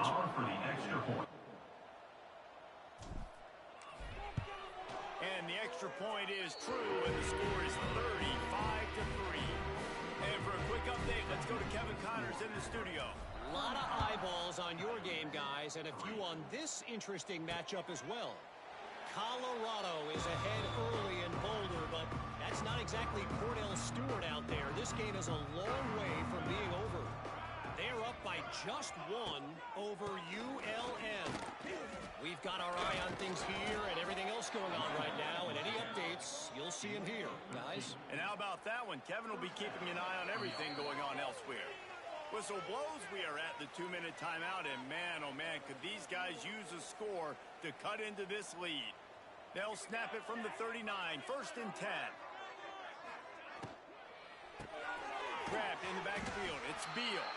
advantage. For the extra point. And the extra point is true, and the score is 35-3. And for a quick update, let's go to Kevin Connors in the studio. A lot of eyeballs on your game, guys, and a few on this interesting matchup as well. Colorado is ahead early in Boulder, but that's not exactly Cordell Stewart out there. This game is a long way from being over. They're up by just one over ULM. We've got our eye on things here and everything else going on right now, and any updates, you'll see them here, guys. And how about that one? Kevin will be keeping an eye on everything going on elsewhere. Whistle blows, we are at the 2-minute timeout, and man, oh man, could these guys use a score to cut into this lead. They'll snap it from the 39, 1st and 10. Grabbed in the backfield, it's Beal.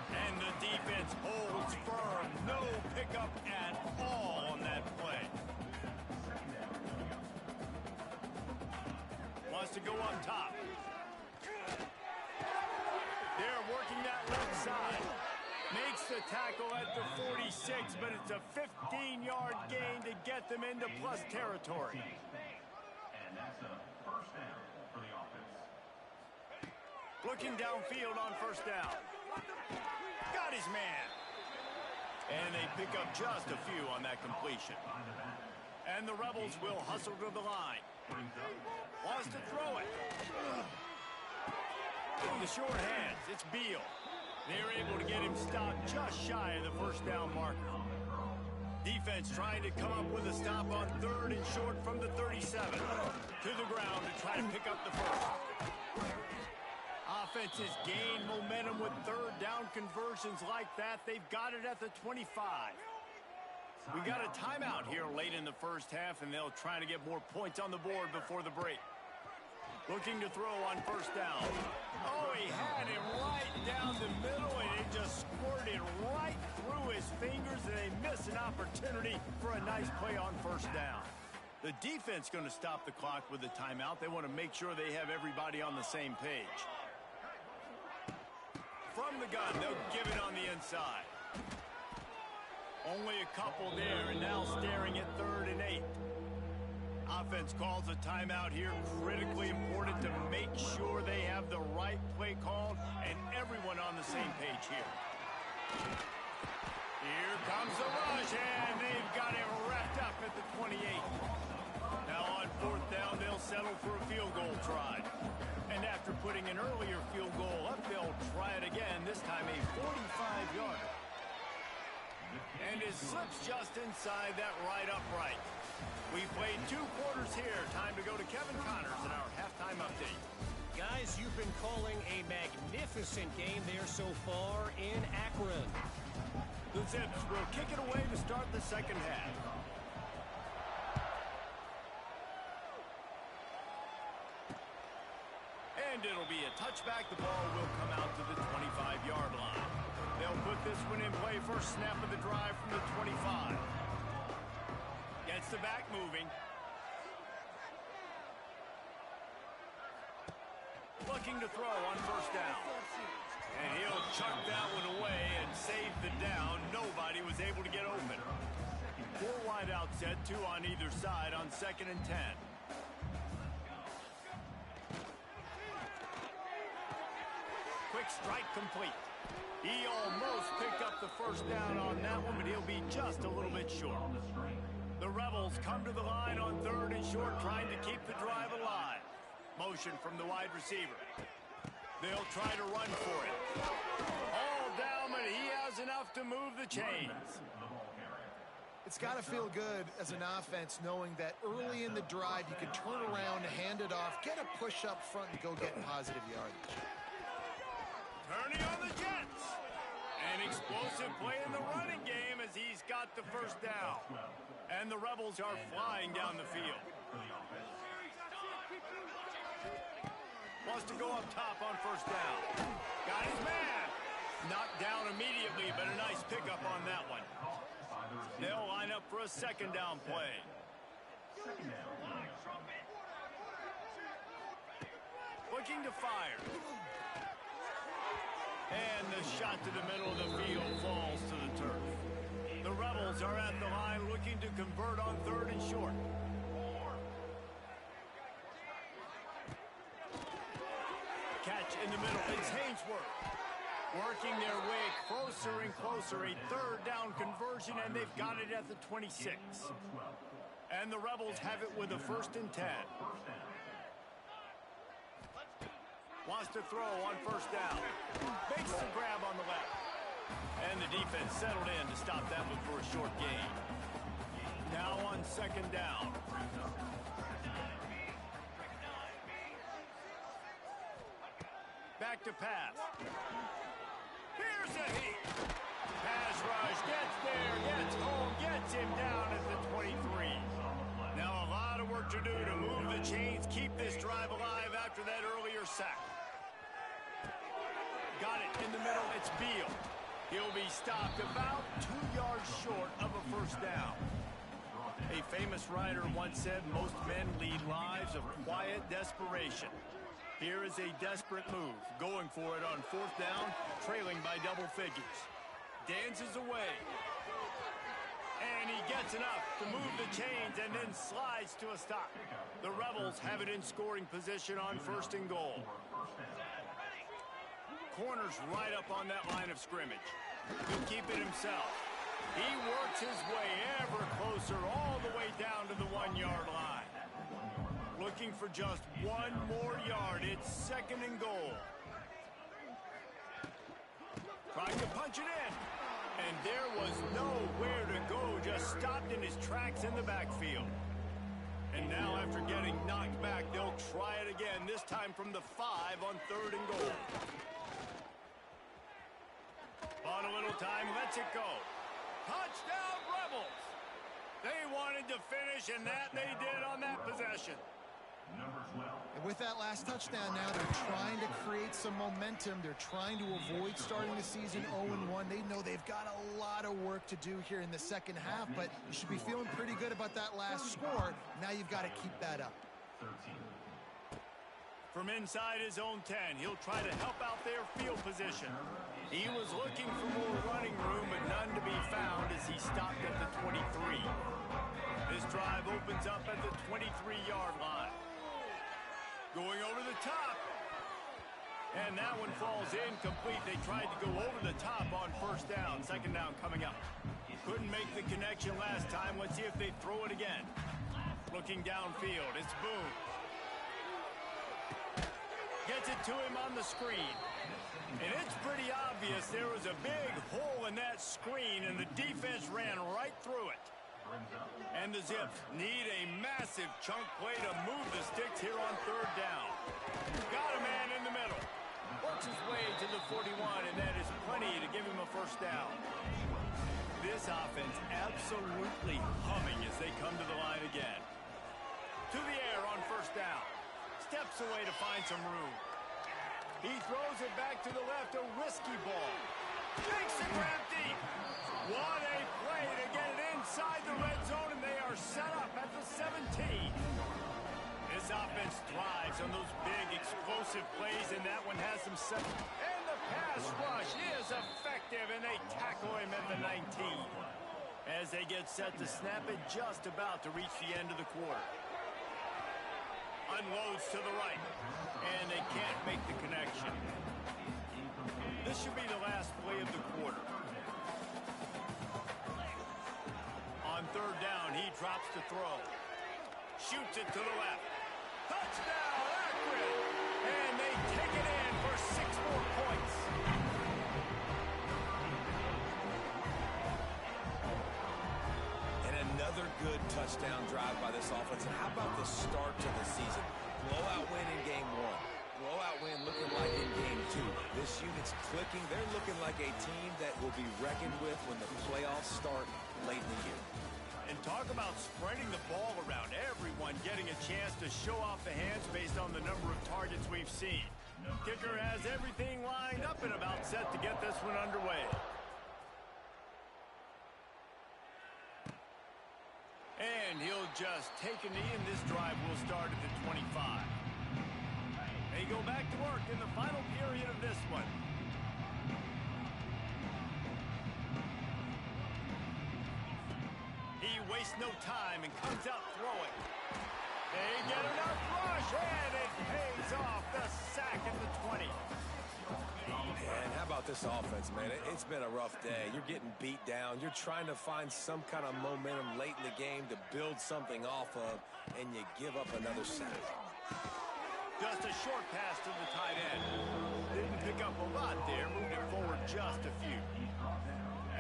And the defense holds firm. No pickup at all on that play. Wants to go up top. They're working that left side. Makes the tackle at the 46, but it's a 15-yard gain to get them into plus territory. And that's a first down for the offense. Looking downfield on 1st down. Got his man. And they pick up just a few on that completion. And the Rebels will hustle to the line. Wants to throw it. In the short hands, it's Beal. They're able to get him stopped just shy of the 1st down marker. Defense trying to come up with a stop on 3rd and short from the 37. To the ground to try to pick up the first. Offenses gain momentum with 3rd down conversions like that. They've got it at the 25. We got a timeout here late in the 1st half, and they'll try to get more points on the board before the break. Looking to throw on 1st down. Oh, he had him right down the middle, and it just squirted right through his fingers, and they miss an opportunity for a nice play on 1st down. The defense going to stop the clock with the timeout. They want to make sure they have everybody on the same page. From the gun, they'll give it on the inside. Only a couple there, and now staring at 3rd and 8. Offense calls a timeout here. Critically important to make sure they have the right play called and everyone on the same page here. Here comes the rush, and they've got it wrapped up at the 28. Now on 4th down, they'll settle for a field goal try. And after putting an earlier field goal up, they'll try it again, this time a 45-yarder. And it slips just inside that right upright. We played 2 quarters here. Time to go to Kevin Connors in our halftime update. Guys, you've been calling a magnificent game there so far in Akron. The Zips will kick it away to start the 2nd half. And it'll be a touchback. The ball will come out to the 25-yard line. They'll put this one in play. First snap of the drive from the 25. Gets the back moving. Looking to throw on 1st down. And he'll chuck that one away and save the down. Nobody was able to get open. 4 wide out set, 2 on either side on 2nd and 10. Quick strike complete. He almost picked up the 1st down on that one, but he'll be just a little bit short. The Rebels come to the line on 3rd and short, trying to keep the drive alive. Motion from the wide receiver. They'll try to run for it. All down, but he has enough to move the chains. It's got to feel good as an offense knowing that early in the drive you can turn around, hand it off, get a push up front, and go get positive yardage. Turning on the Jets. An explosive play in the running game as he's got the 1st down. And the Rebels are flying down the field. Wants to go up top on 1st down. Got his man. Knocked down immediately, but a nice pickup on that one. They'll line up for a 2nd down play. Looking to fire. And the shot to the middle of the field falls to the turf. convert on 3rd and short. Catch in the middle. It's Haynesworth. Working their way closer and closer. A 3rd down conversion, and they've got it at the 26. And the Rebels have it with a 1st and 10. Wants to throw on 1st down. Makes the grab on the left. And the defense settled in to stop that one for a short gain. Now on 2nd down. Back to pass. Here's a heat. Pass rush, gets there, gets home, gets him down at the 23. Now a lot of work to do to move the chains, keep this drive alive after that earlier sack. Got it in the middle, it's Beal. He'll be stopped about 2 yards short of a 1st down. A famous writer once said most men lead lives of quiet desperation. Here is a desperate move, going for it on 4th down, trailing by double figures. Dances away. And he gets enough to move the chains and then slides to a stop. The Rebels have it in scoring position on 1st and goal. Corner's right up on that line of scrimmage. He'll keep it himself. He works his way ever closer all the way down to the 1-yard line. Looking for just 1 more yard. It's 2nd and goal. Trying to punch it in. And there was nowhere to go. Just stopped in his tracks in the backfield. And now after getting knocked back, they'll try it again. This time from the 5 on 3rd and goal. On a little time, lets it go. Touchdown, Rebels! They wanted to finish, and that they did on that possession. And with that last touchdown now, they're trying to create some momentum. They're trying to avoid starting the season 0-1. They know they've got a lot of work to do here in the 2nd half, but you should be feeling pretty good about that last score. Now you've got to keep that up. From inside his own 10, he'll try to help out their field position. He was looking for more running room, but none to be found as he stopped at the 23. This drive opens up at the 23-yard line. Going over the top. And that one falls incomplete. They tried to go over the top on 1st down. 2nd down coming up. Couldn't make the connection last time. Let's see if they throw it again. Looking downfield. It's Boone. Gets it to him on the screen. And it's pretty obvious there was a big hole in that screen, and the defense ran right through it. And the Zips need a massive chunk play to move the sticks here on 3rd down. Got a man in the middle. Works his way to the 41, and that is plenty to give him a 1st down. This offense absolutely humming as they come to the line again. To the air on 1st down. Steps away to find some room. He throws it back to the left, a risky ball. Makes the grab deep. What a play to get it inside the red zone, and they are set up at the 17. This offense thrives on those big, explosive plays, and that one has them set. And the pass rush is effective, and they tackle him at the 19. As they get set to snap it, just about to reach the end of the quarter. Unloads to the right, and they can't make the connection. This should be the last play of the quarter. On 3rd down, he drops to throw. Shoots it to the left. Touchdown, Akron! And they take it in for 6 more points. Another good touchdown drive by this offense. And how about the start to the season? Blowout win in game 1. Blowout win looking like in game 2. This unit's clicking. They're looking like a team that will be reckoned with when the playoffs start late in the year. And talk about spreading the ball around. Everyone getting a chance to show off the hands based on the number of targets we've seen. Kicker has everything lined up and about set to get this one underway. And he'll just take a knee, and this drive will start at the 25. They go back to work in the final period of this one. He wastes no time and comes out throwing. They get enough rush, and it pays off. The sack at the 20. And how about this offense, man? It's been a rough day. You're getting beat down. You're trying to find some kind of momentum late in the game to build something off of, and you give up another sack. Just a short pass to the tight end. Didn't pick up a lot there, moved it forward just a few.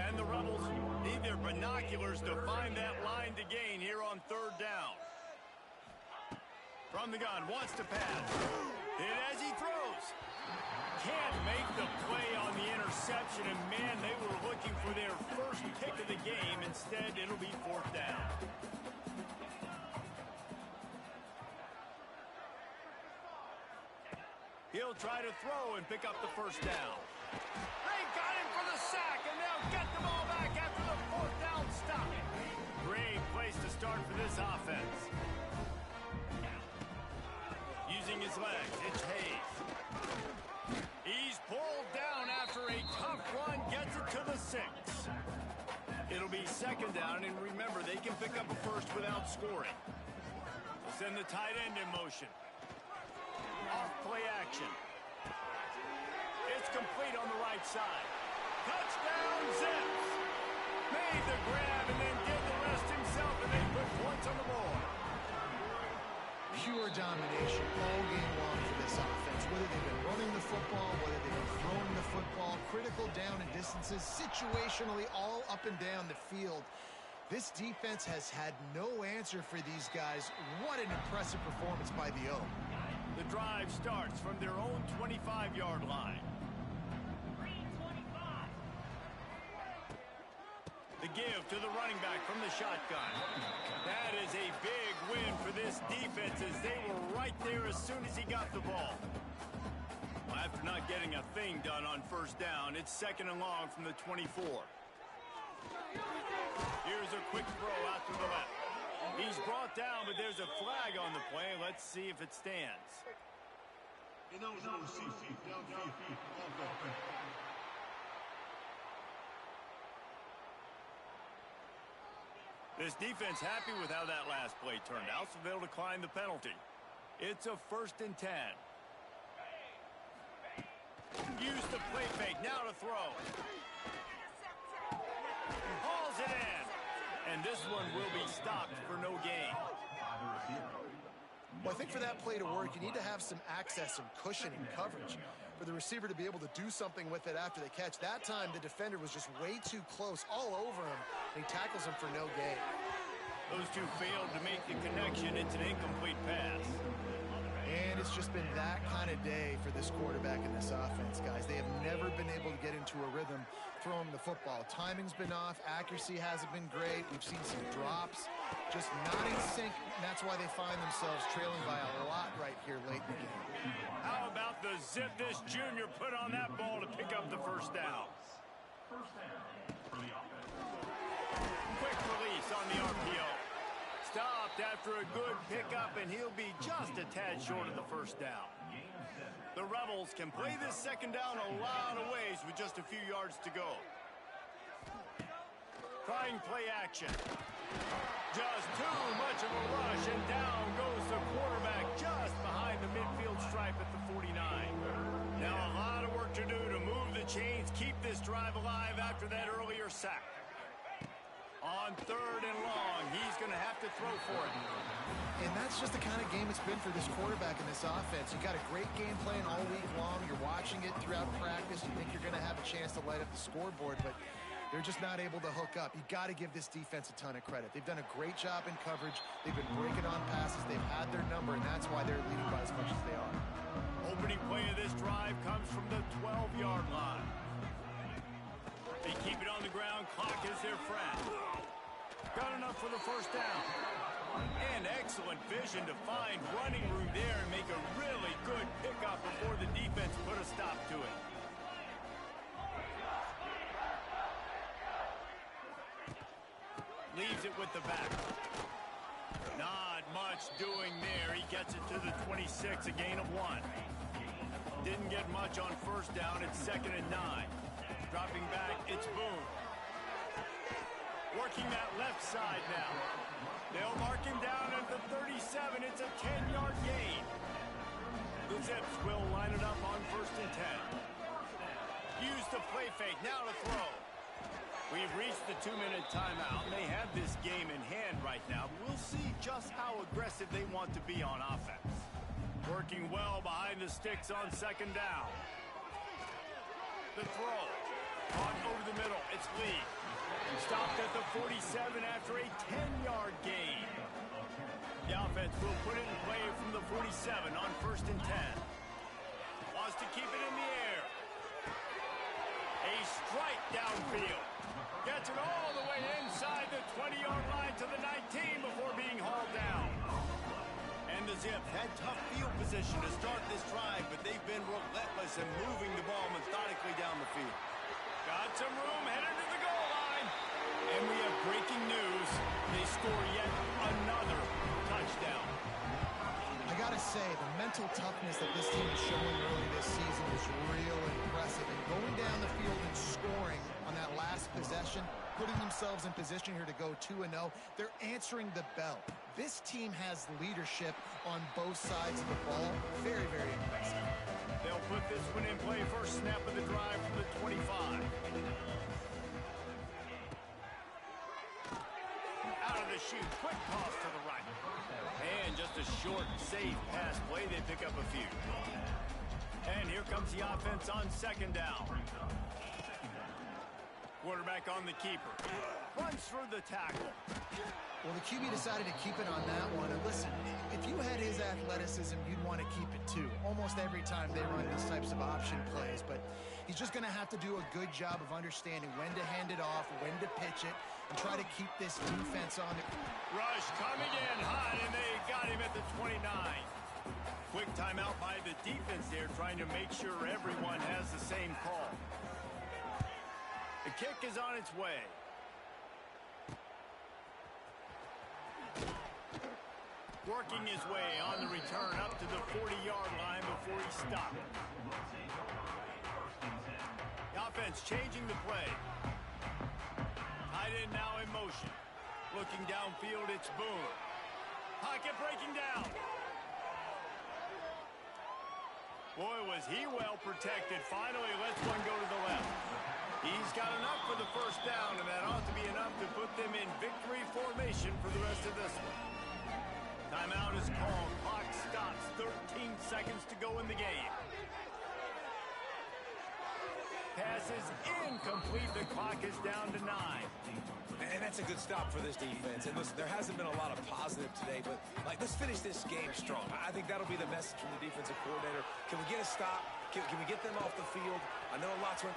And the Rebels need their binoculars to find that line to gain here on third down. From the gun, wants to pass. Hit as he throws. Can't make the play on the interception, and man, they were looking for their first pick of the game. Instead, it'll be fourth down. He'll try to throw and pick up the first down. They got him for the sack, and they'll get the ball back after the fourth down stop. Great place to start for this offense. Using his legs, it's Hayes. He's pulled down after a tough run, gets it to the 6. It'll be second down, and remember, they can pick up a first without scoring. They'll send the tight end in motion. Off play action. It's complete on the right side. Touchdown, Zips. Made the grab and then did the rest himself, and they put points on the board. Pure domination all game long for this offense. Whether they've been running the football, whether they've been throwing the football, critical down and distances, situationally all up and down the field. This defense has had no answer for these guys. What an impressive performance by the O. The drive starts from their own 25-yard line. The give to the running back from the shotgun. That is a big win for this defense as they were right there as soon as he got the ball. After not getting a thing done on first down, it's second and long from the 24. Here's a quick throw out to the left. He's brought down, but there's a flag on the play. Let's see if it stands. This defense happy with how that last play turned out, so they'll decline the penalty. It's a 1st and 10. Use the play fake, now to throw. Hauls it in. And this one will be stopped for no gain. Well, I think for that play to work, you need to have some access and cushion and coverage for the receiver to be able to do something with it after the catch. That time, the defender was just way too close, all over him, and he tackles him for no gain. Those two failed to make the connection. It's an incomplete pass. And it's just been that kind of day for this quarterback and this offense, guys. They have never been able to get into a rhythm throwing the football. Timing's been off. Accuracy hasn't been great. We've seen some drops. Just not in sync, and that's why they find themselves trailing by a lot right here late in the game. How about the zip this junior put on that ball to pick up the first down? First down for the offense. Quick release on the RPO. Stopped after a good pickup, and he'll be just a tad short of the first down. The Rebels can play this second down a lot of ways with just a few yards to go. Trying play action. Just too much of a rush, and down goes the quarterback just behind the midfield stripe at the 49. Now a lot of work to do to move the chains, keep this drive alive after that earlier sack. On third and long, he's going to have to throw for it. And that's just the kind of game it's been for this quarterback in this offense. You got a great game plan all week long. You're watching it throughout practice. You think you're going to have a chance to light up the scoreboard, but they're just not able to hook up. You got to give this defense a ton of credit. They've done a great job in coverage. They've been breaking on passes. They've had their number, and that's why they're leading by as much as they are. Opening play of this drive comes from the 12-yard line. They keep it on the ground. Clock is their friend. Got enough for the first down. And excellent vision to find running room there and make a really good pickup before the defense put a stop to it. Leaves it with the back. Not much doing there. He gets it to the 26, a gain of 1. Didn't get much on first down. It's 2nd and 9. Dropping back, it's Boone. Working that left side now. They'll mark him down at the 37. It's a 10-yard gain. The Zips will line it up on 1st and 10. Use the play fake. Now to throw. We've reached the 2-minute timeout. They have this game in hand right now. But we'll see just how aggressive they want to be on offense. Working well behind the sticks on 2nd down. The throw. On over the middle. It's Lee. Stopped at the 47 after a 10-yard gain. The offense will put it in play from the 47 on 1st and 10. Wants to keep it in the air. A strike downfield. Gets it all the way inside the 20-yard line to the 19 before being hauled down. And the Zips had tough field position to start this drive, but they've been relentless in moving the ball methodically down the field. Got some room headed to the goal line. And we have breaking news. They score yet another touchdown. I got to say, the mental toughness that this team is showing early this season is real impressive. And going down the field and scoring on that last possession, putting themselves in position here to go 2-0, they're answering the bell. This team has leadership on both sides of the ball. Very, very impressive. They'll put this one in play. First snap of the drive from the 25. Out of the chute, quick toss to the right. And just a short, safe pass play. They pick up a few. And here comes the offense on 2nd down. Quarterback on the keeper. Runs through the tackle. Well, the QB decided to keep it on that one. And listen, if you had his athleticism, you'd want to keep it too. Almost every time they run these types of option plays. But he's just going to have to do a good job of understanding when to hand it off, when to pitch it, and try to keep this defense on it. Rush coming in hot, and they got him at the 29. Quick timeout by the defense there, trying to make sure everyone has the same call. The kick is on its way. Working his way on the return up to the 40-yard line before he stopped. The offense changing the play. Tight end now in motion. Looking downfield, it's Boone. Pocket breaking down. Boy, was he well protected. Finally lets one go to the left. He's got enough for the first down, and that ought to be enough to put them in victory formation for the rest of this one. Timeout is called. Clock stops. 13 seconds to go in the game. Pass is incomplete. The clock is down to 9. And that's a good stop for this defense. And listen, there hasn't been a lot of positive today, but let's finish this game strong. I think that'll be the message from the defensive coordinator. Can we get a stop? Can we get them off the field? I know a lot's went.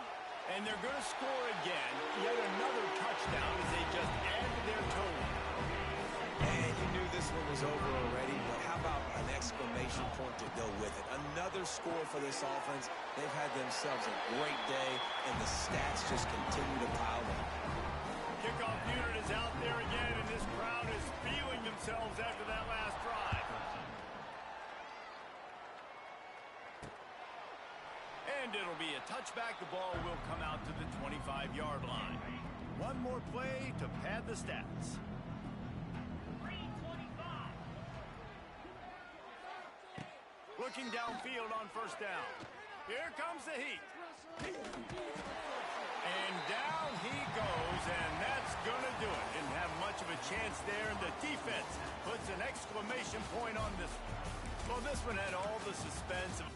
And they're going to score again. Yet another touchdown as they just add to their total. And you knew this one was over already, but how about an exclamation point to go with it? Another score for this offense. They've had themselves a great day, and the stats just continue to pile up. Kickoff unit is out there again, and this crowd is feeling themselves after that last drive. And it'll be a touchback. The ball will come out to the 25-yard line. One more play to pad the stats. Looking downfield on first down. Here comes the heat. And down he goes, and that's going to do it. Didn't have much of a chance there, and the defense puts an exclamation point on this one. Well, this one had all the suspense of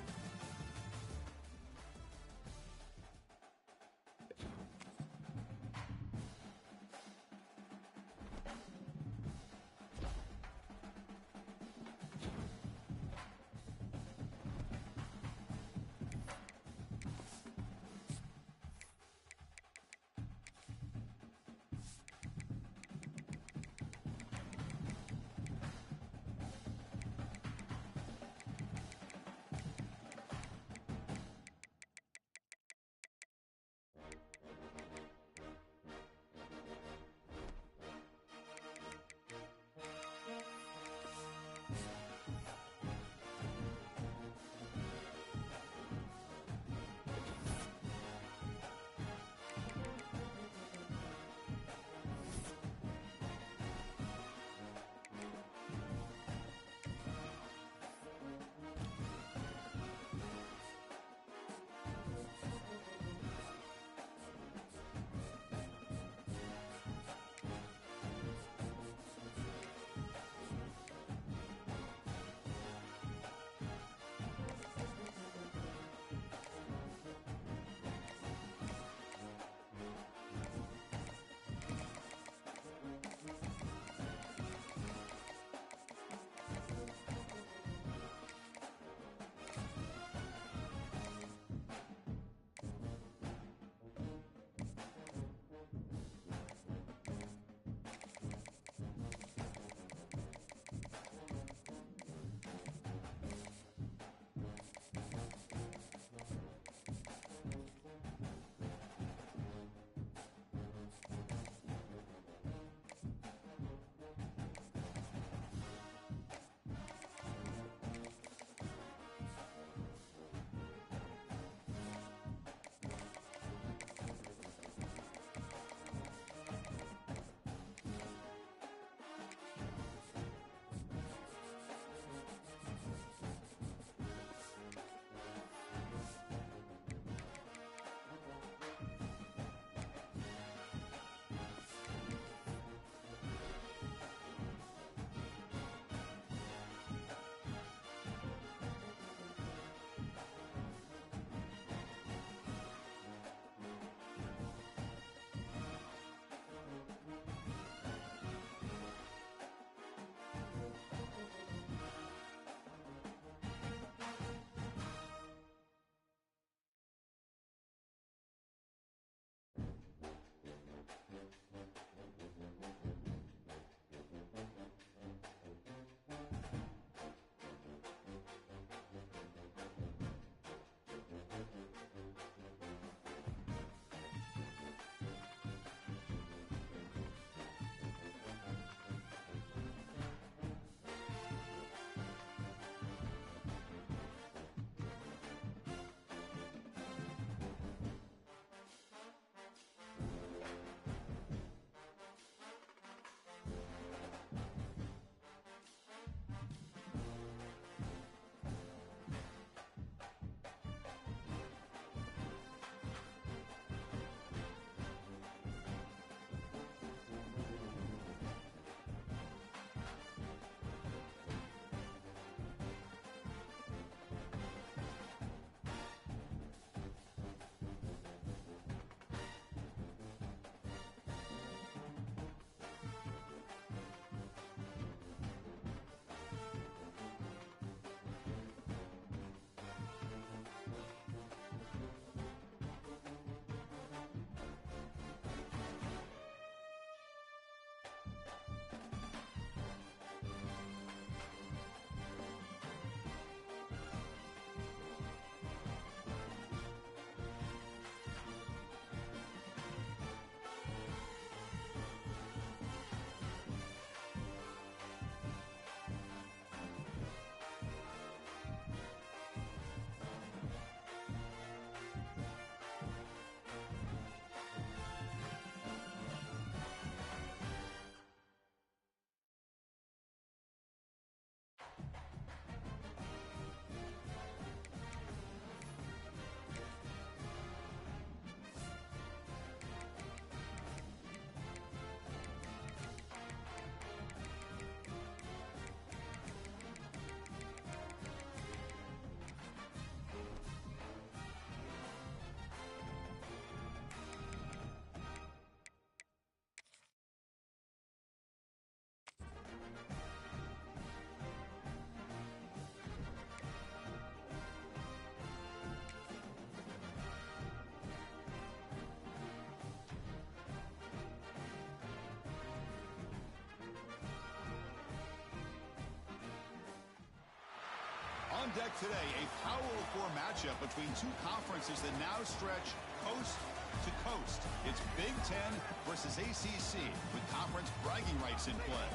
deck today, a Power 4 matchup between two conferences that now stretch coast to coast. It's Big Ten versus ACC with conference bragging rights in play.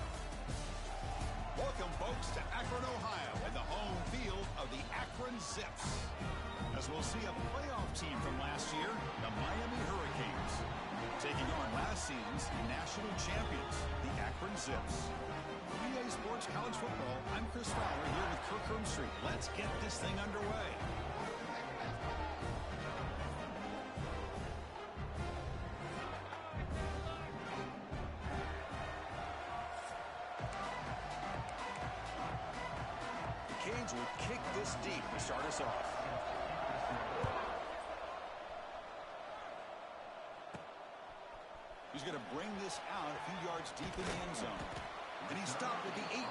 Welcome, folks, to Akron, Ohio, and the home field of the Akron Zips. As we'll see a playoff team from last year, the Miami Hurricanes, taking on last season's national champions, the Akron Zips. For EA Sports College Football, I'm Chris Fowler here with Kirk Herbstreit. Let's get this thing underway. Canes will kick this deep to start us off. He's going to bring this out a few yards deep in the end zone. And he stopped at the 18.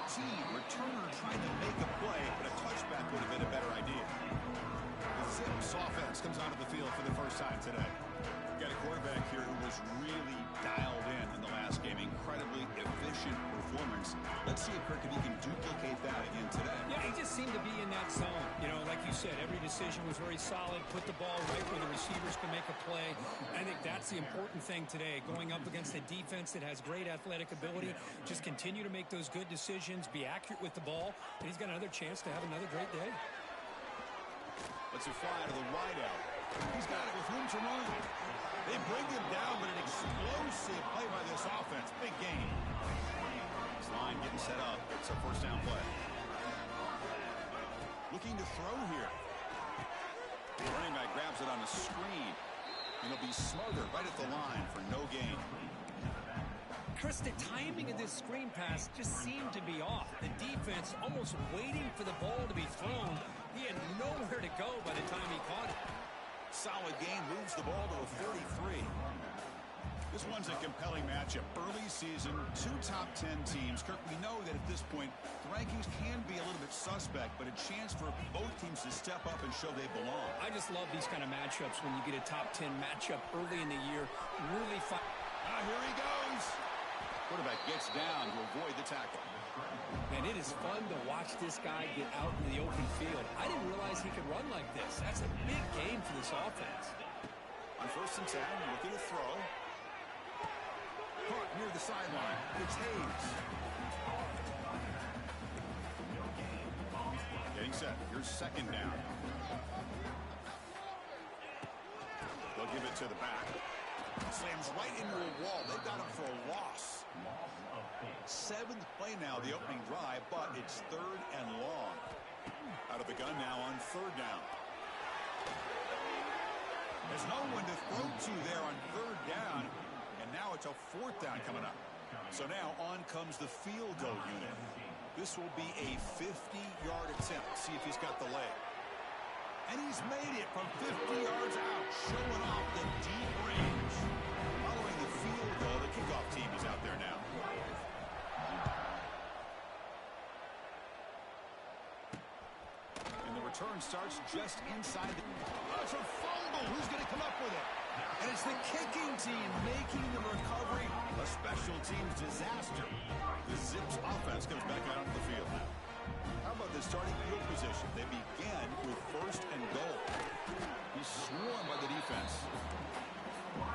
Returner trying to make a play, but a touchback would have been a better idea. The Zips offense comes onto the field for the first time today. We've got a quarterback here who was really dialed in the last game. Incredibly efficient performance. Let's see if Kirk he can duplicate that again today. Yeah, he just seemed to be in that zone. You know, like you said, every decision was very solid. Put the ball right where the receivers can make a play. I think that's the important thing today. Going up against a defense that has great athletic ability. Just continue to make those good decisions. Be accurate with the ball. And he's got another chance to have another great day. Let's fly to the wide out. He's got it with room to run. They bring him down, but an explosive play by this offense. Big game. This line getting set up. It's a first down play. Looking to throw here. The running back grabs it on the screen. And he'll be smothered right at the line for no gain. Chris, the timing of this screen pass just seemed to be off. The defense almost waiting for the ball to be thrown. He had nowhere to go by the time he caught it. Solid gain, moves the ball to a 43. This one's a compelling matchup. Early season, two top 10 teams. Kirk, we know that at this point, the rankings can be a little bit suspect, but a chance for both teams to step up and show they belong. I just love these kind of matchups when you get a top 10 matchup early in the year. Really fun. Here he goes. Quarterback gets down to avoid the tackle. And it is fun to watch this guy get out in the open field. I didn't realize he could run like this. That's a big game for this offense. On 1st and 10, looking to throw. Caught near the sideline. It's Hayes. Getting set. Here's 2nd down. They'll give it to the back. Slams right into a wall. They've got him for a loss. 7th play now, the opening drive, but it's 3rd and long. Out of the gun now on 3rd down. There's no one to throw to there on 3rd down, and now it's a 4th down coming up. So now on comes the field goal unit. This will be a 50-yard attempt. See if he's got the leg. And he's made it from 50 yards out, showing off the deep range. Following the field goal, the kickoff team is out there now. And the return starts just inside the... Oh, it's a fumble. Who's going to come up with it? And it's the kicking team making the recovery. A special teams disaster. The Zips offense comes back out onto the field. How about the starting field position? They begin with 1st and goal. He's swarmed by the defense.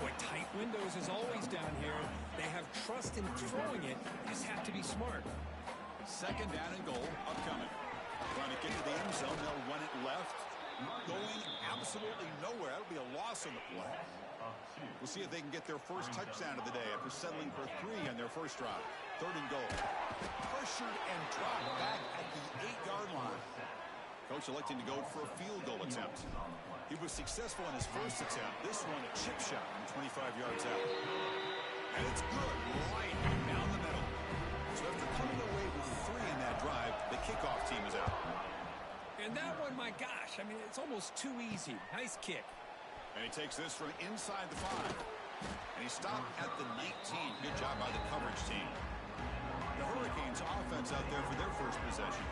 Boy, tight windows as always down here. They have trust in throwing it. You just have to be smart. 2nd down and goal upcoming. Trying to get to the end zone. They'll run it left. Going absolutely nowhere. That'll be a loss on the play. We'll see if they can get their first touchdown of the day after settling for 3 on their first drive. 3rd and goal. Pressured and dropped back at the 8-yard line. Coach electing to go for a field goal attempt. He was successful in his first attempt. This one a chip shot from 25 yards out. And it's good right down the middle. So after coming away with 3 in that drive, the kickoff team is out. And that one, my gosh, I mean, it's almost too easy. Nice kick. And he takes this from inside the 5. And he stopped at the 19. Good job by the coverage team. The Hurricanes offense out there for their first possession.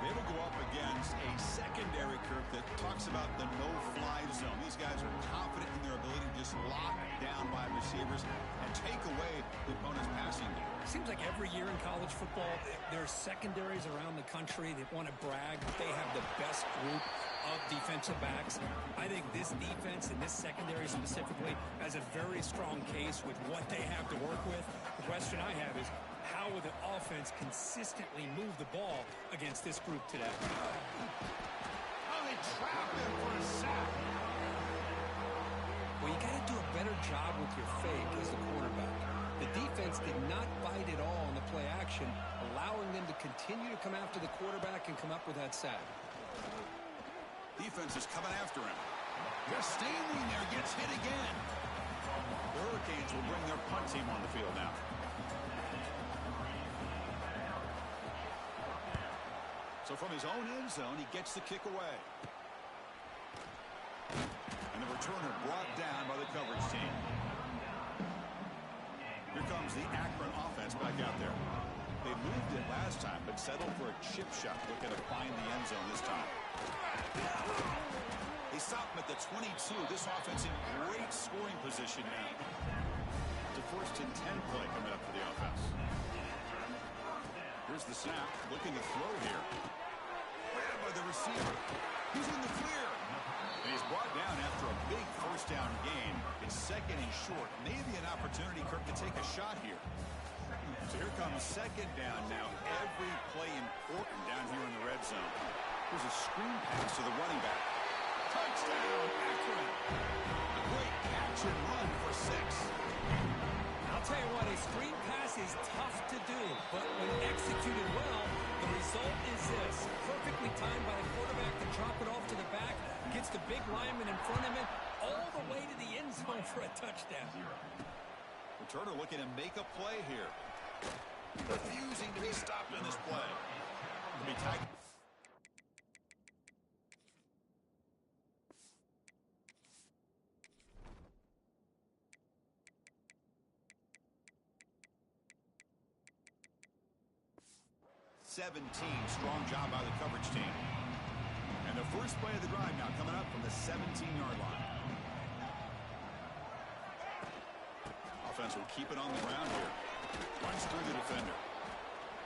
They will go up against a secondary, Kirk, that talks about the no-fly zone. These guys are confident in their ability to just lock down wide receivers and take away the opponent's passing game. Seems seems like every year in college football, there's secondaries around the country that want to brag that they have the best group of defensive backs. I think this defense and this secondary specifically has a very strong case with what they have to work with. The question I have is, how will the offense consistently move the ball against this group today? Oh, they trap him for a sack. Well, you got to do a better job with your fake as the quarterback. The defense did not bite at all in the play action, allowing them to continue to come after the quarterback and come up with that sack. Defense is coming after him. Just standing there, gets hit again. The Hurricanes will bring their punt team on the field now. So from his own end zone, he gets the kick away. And the returner brought down by the coverage team. Here comes the Akron offense back out there. They moved it last time, but settled for a chip shot, looking to find the end zone this time. They stop him at the 22. This offense in great scoring position now. It's a 1st and 10 play coming up for the offense. Here's the snap, looking to throw here. Grabbed by the receiver. He's in the clear. And he's brought down after a big 1st down gain. It's 2nd and short. Maybe an opportunity, Kirk, to take a shot here. So here comes 2nd down now. Every play important down here in the red zone. Here's a screen pass to the running back. Touchdown, Akron. A great catch and run for 6. I'll tell you what, a screen pass is tough to do, but when executed well, the result is this. Perfectly timed by the quarterback to drop it off to the back, gets the big lineman in front of him, all the way to the end zone for a touchdown. Returner looking to make a play here. Refusing to be stopped in this play. To be tagged. Strong job by the coverage team. And the first play of the drive now coming up from the 17-yard line. Offense will keep it on the ground here. Runs through the defender.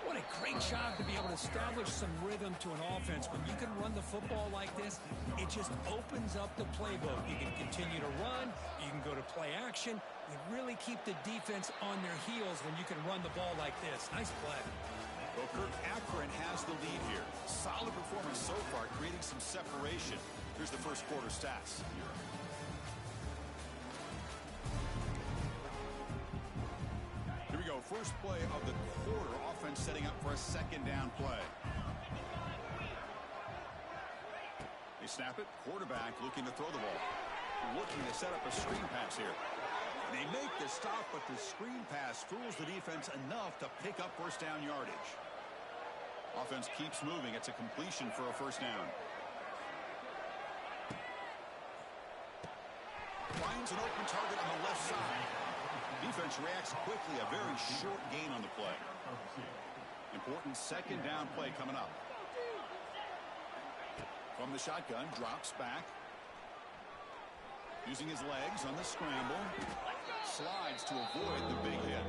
What a great job to be able to establish some rhythm to an offense. When you can run the football like this, it just opens up the playbook. You can continue to run. You can go to play action. You really keep the defense on their heels when you can run the ball like this. Nice play. Well, Kirk, Akron has the lead here. Solid performance so far, creating some separation. Here's the first quarter stats. Here we go. First play of the quarter. Offense setting up for a 2nd down play. They snap it. Quarterback looking to throw the ball. Looking to set up a screen pass here. And they make the stop, but the screen pass fools the defense enough to pick up 1st down yardage. Offense keeps moving. It's a completion for a 1st down. Finds an open target on the left side. Defense reacts quickly. A very short gain on the play. Important 2nd down play coming up. From the shotgun, drops back. Using his legs on the scramble. Slides to avoid the big hit.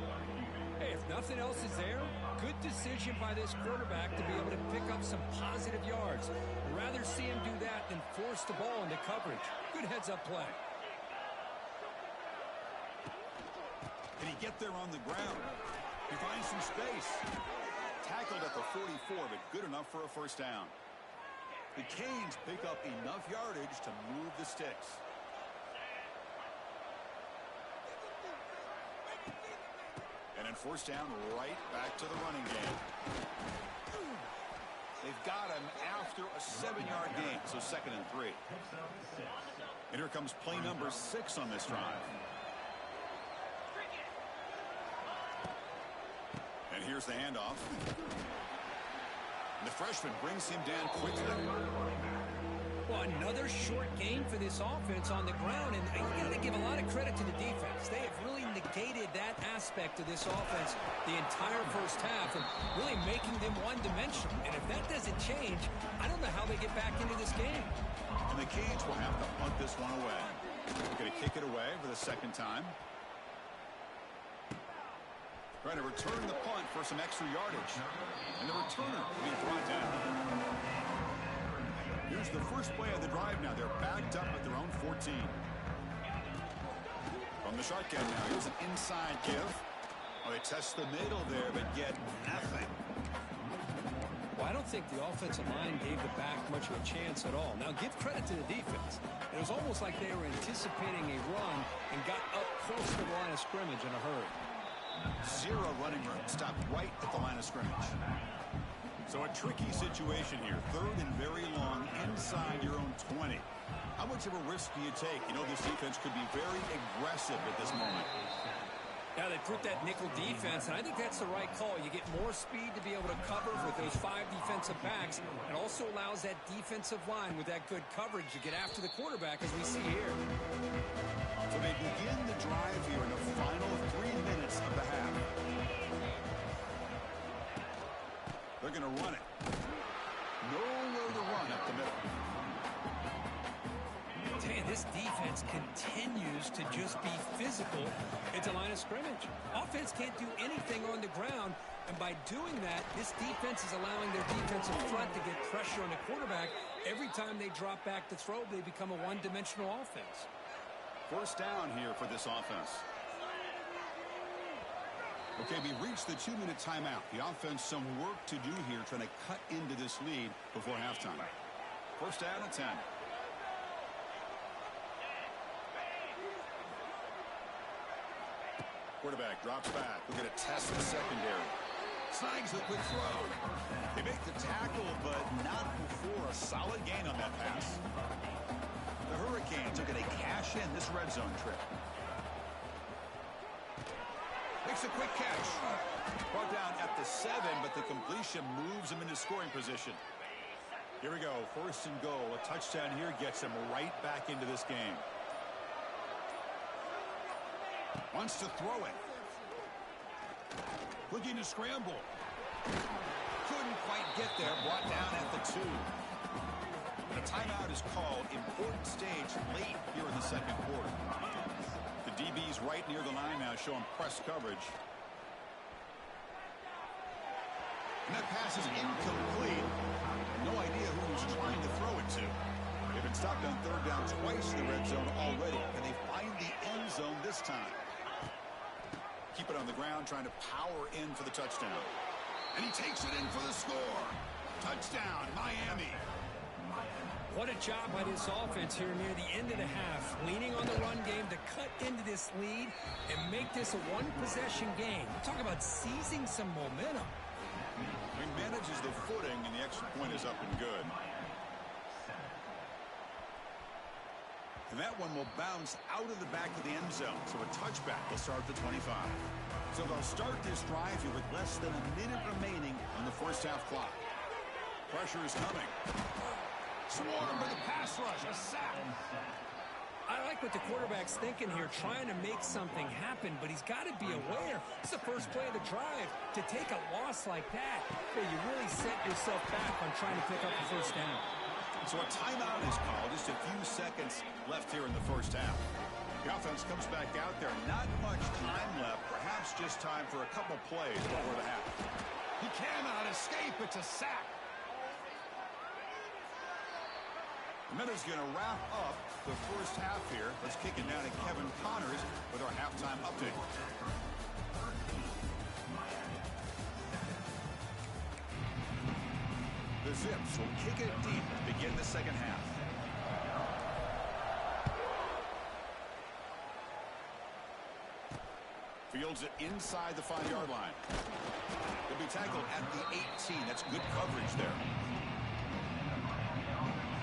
Hey, if nothing else is there, good decision by this quarterback to be able to pick up some positive yards. Rather see him do that than force the ball into coverage. Good heads-up play. Can he get there on the ground? He finds some space. Tackled at the 44, but good enough for a 1st down. The Canes pick up enough yardage to move the sticks. And then 1st down, right back to the running game. They've got him after a 7-yard gain, so 2nd and 3. And here comes play number 6 on this drive. And here's the handoff. And the freshman brings him down quickly. Well, another short gain for this offense on the ground, and you got to give a lot of credit to the defense. They have really negated that aspect of this offense the entire 1st half and really making them one-dimensional. And if that doesn't change, I don't know how they get back into this game. And the Canes will have to punt this one away. They're going to kick it away for the 2nd time. Trying to return the punt for some extra yardage. And the returner being brought down. Here's the first play of the drive now. They're backed up at their own 14. From the shotgun now, here's an inside give. Oh, they test the middle there, but get nothing. Well, I don't think the offensive line gave the back much of a chance at all. Now, give credit to the defense. It was almost like they were anticipating a run and got up close to the line of scrimmage in a hurry. Zero running room. Stopped right at the line of scrimmage. So a tricky situation here. Third and very long inside your own 20. How much of a risk do you take? You know, this defense could be very aggressive at this moment. Yeah, they put that nickel defense, and I think that's the right call. You get more speed to be able to cover with those 5 defensive backs. It also allows that defensive line with that good coverage to get after the quarterback, as we see here. So they begin the drive here in the final 3 minutes of the half. They're going to run it. Nowhere to run up the middle. I'll tell you, this defense continues to just be physical at the line of scrimmage. Offense can't do anything on the ground, and by doing that, this defense is allowing their defensive front to get pressure on the quarterback. Every time they drop back to throw, they become a one-dimensional offense. First down here for this offense. Okay, we reached the 2-minute timeout. The offense some work to do here trying to cut into this lead before halftime. First down at 10. Quarterback drops back. We're going to test the secondary. Snags the quick throw. They make the tackle, but not before a solid gain on that pass. The Hurricanes are going to cash in this red zone trip. Makes a quick catch. Brought down at the 7, but the completion moves him into scoring position. Here we go. First and goal. A touchdown here gets him right back into this game. Wants to throw it. Looking to scramble. Couldn't quite get there. Brought down at the 2. The timeout is called. Important stage late here in the second quarter. The DB's right near the line now, showing press coverage. And that pass is incomplete. No idea who he's trying to throw it to. They've been stopped on third down twice in the red zone already. Can they find the end zone this time? Keep it on the ground, trying to power in for the touchdown. And he takes it in for the score. Touchdown, Miami. What a job by this offense here near the end of the half. Leaning on the run game to cut into this lead and make this a one-possession game. Talk about seizing some momentum. He manages the footing, and the extra point is up and good. And that one will bounce out of the back of the end zone. So a touchback will start the 25. So they'll start this drive here with less than a minute remaining on the first half clock. Pressure is coming. Swarm by the pass rush. A sack. I like what the quarterback's thinking here, trying to make something happen, but he's got to be aware. It's the first play of the drive. To take a loss like that, well, you really set yourself back on trying to pick up the first down. So a timeout is called. Just a few seconds left here in the first half. The offense comes back out there. Not much time left. Perhaps just time for a couple plays before the half. He cannot escape. It's a sack. And that is going to wrap up the first half here. Let's kick it down to Kevin Connors with our halftime update. The Zips will kick it deep to begin the second half. Fields it inside the 5-yard line. He'll be tackled at the 18. That's good coverage there.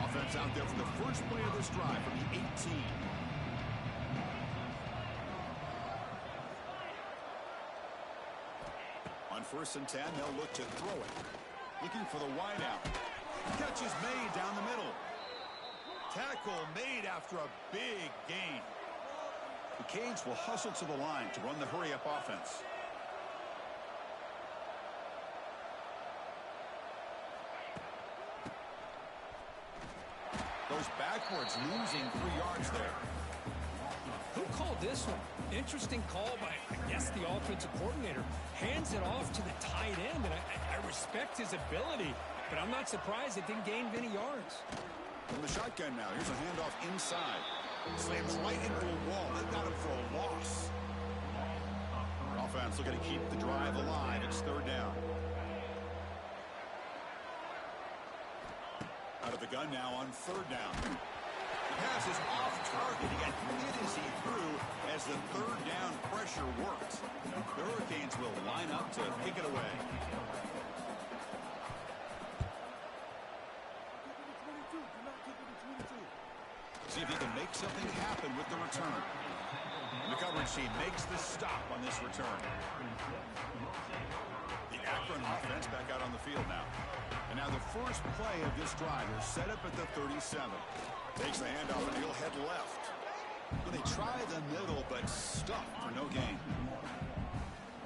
Offense out there for the first play of this drive from the 18. On first and 10, they'll look to throw it. Looking for the wideout. Catch is made down the middle. Tackle made after a big gain. The Canes will hustle to the line to run the hurry-up offense. Goes backwards, losing 3 yards there. Who called this one? Interesting call by, I guess, the offensive coordinator. Hands it off to the tight end, and I respect his ability, but I'm not surprised it didn't gain many yards. From the shotgun now, here's a handoff inside. Slams right into a wall. They've got him for a loss. Offense looking to keep the drive alive. It's third down. Out of the gun now on third down. The pass is off target. He got hit as he threw as the third down pressure worked. The Hurricanes will line up to kick it away. See if he can make something happen with the return. The coverage team makes the stop on this return. The Akron offense back out on the field now. And now the first play of this drive is set up at the 37. Takes the handoff and he'll head left. Well, they try the middle, but stuffed for no gain.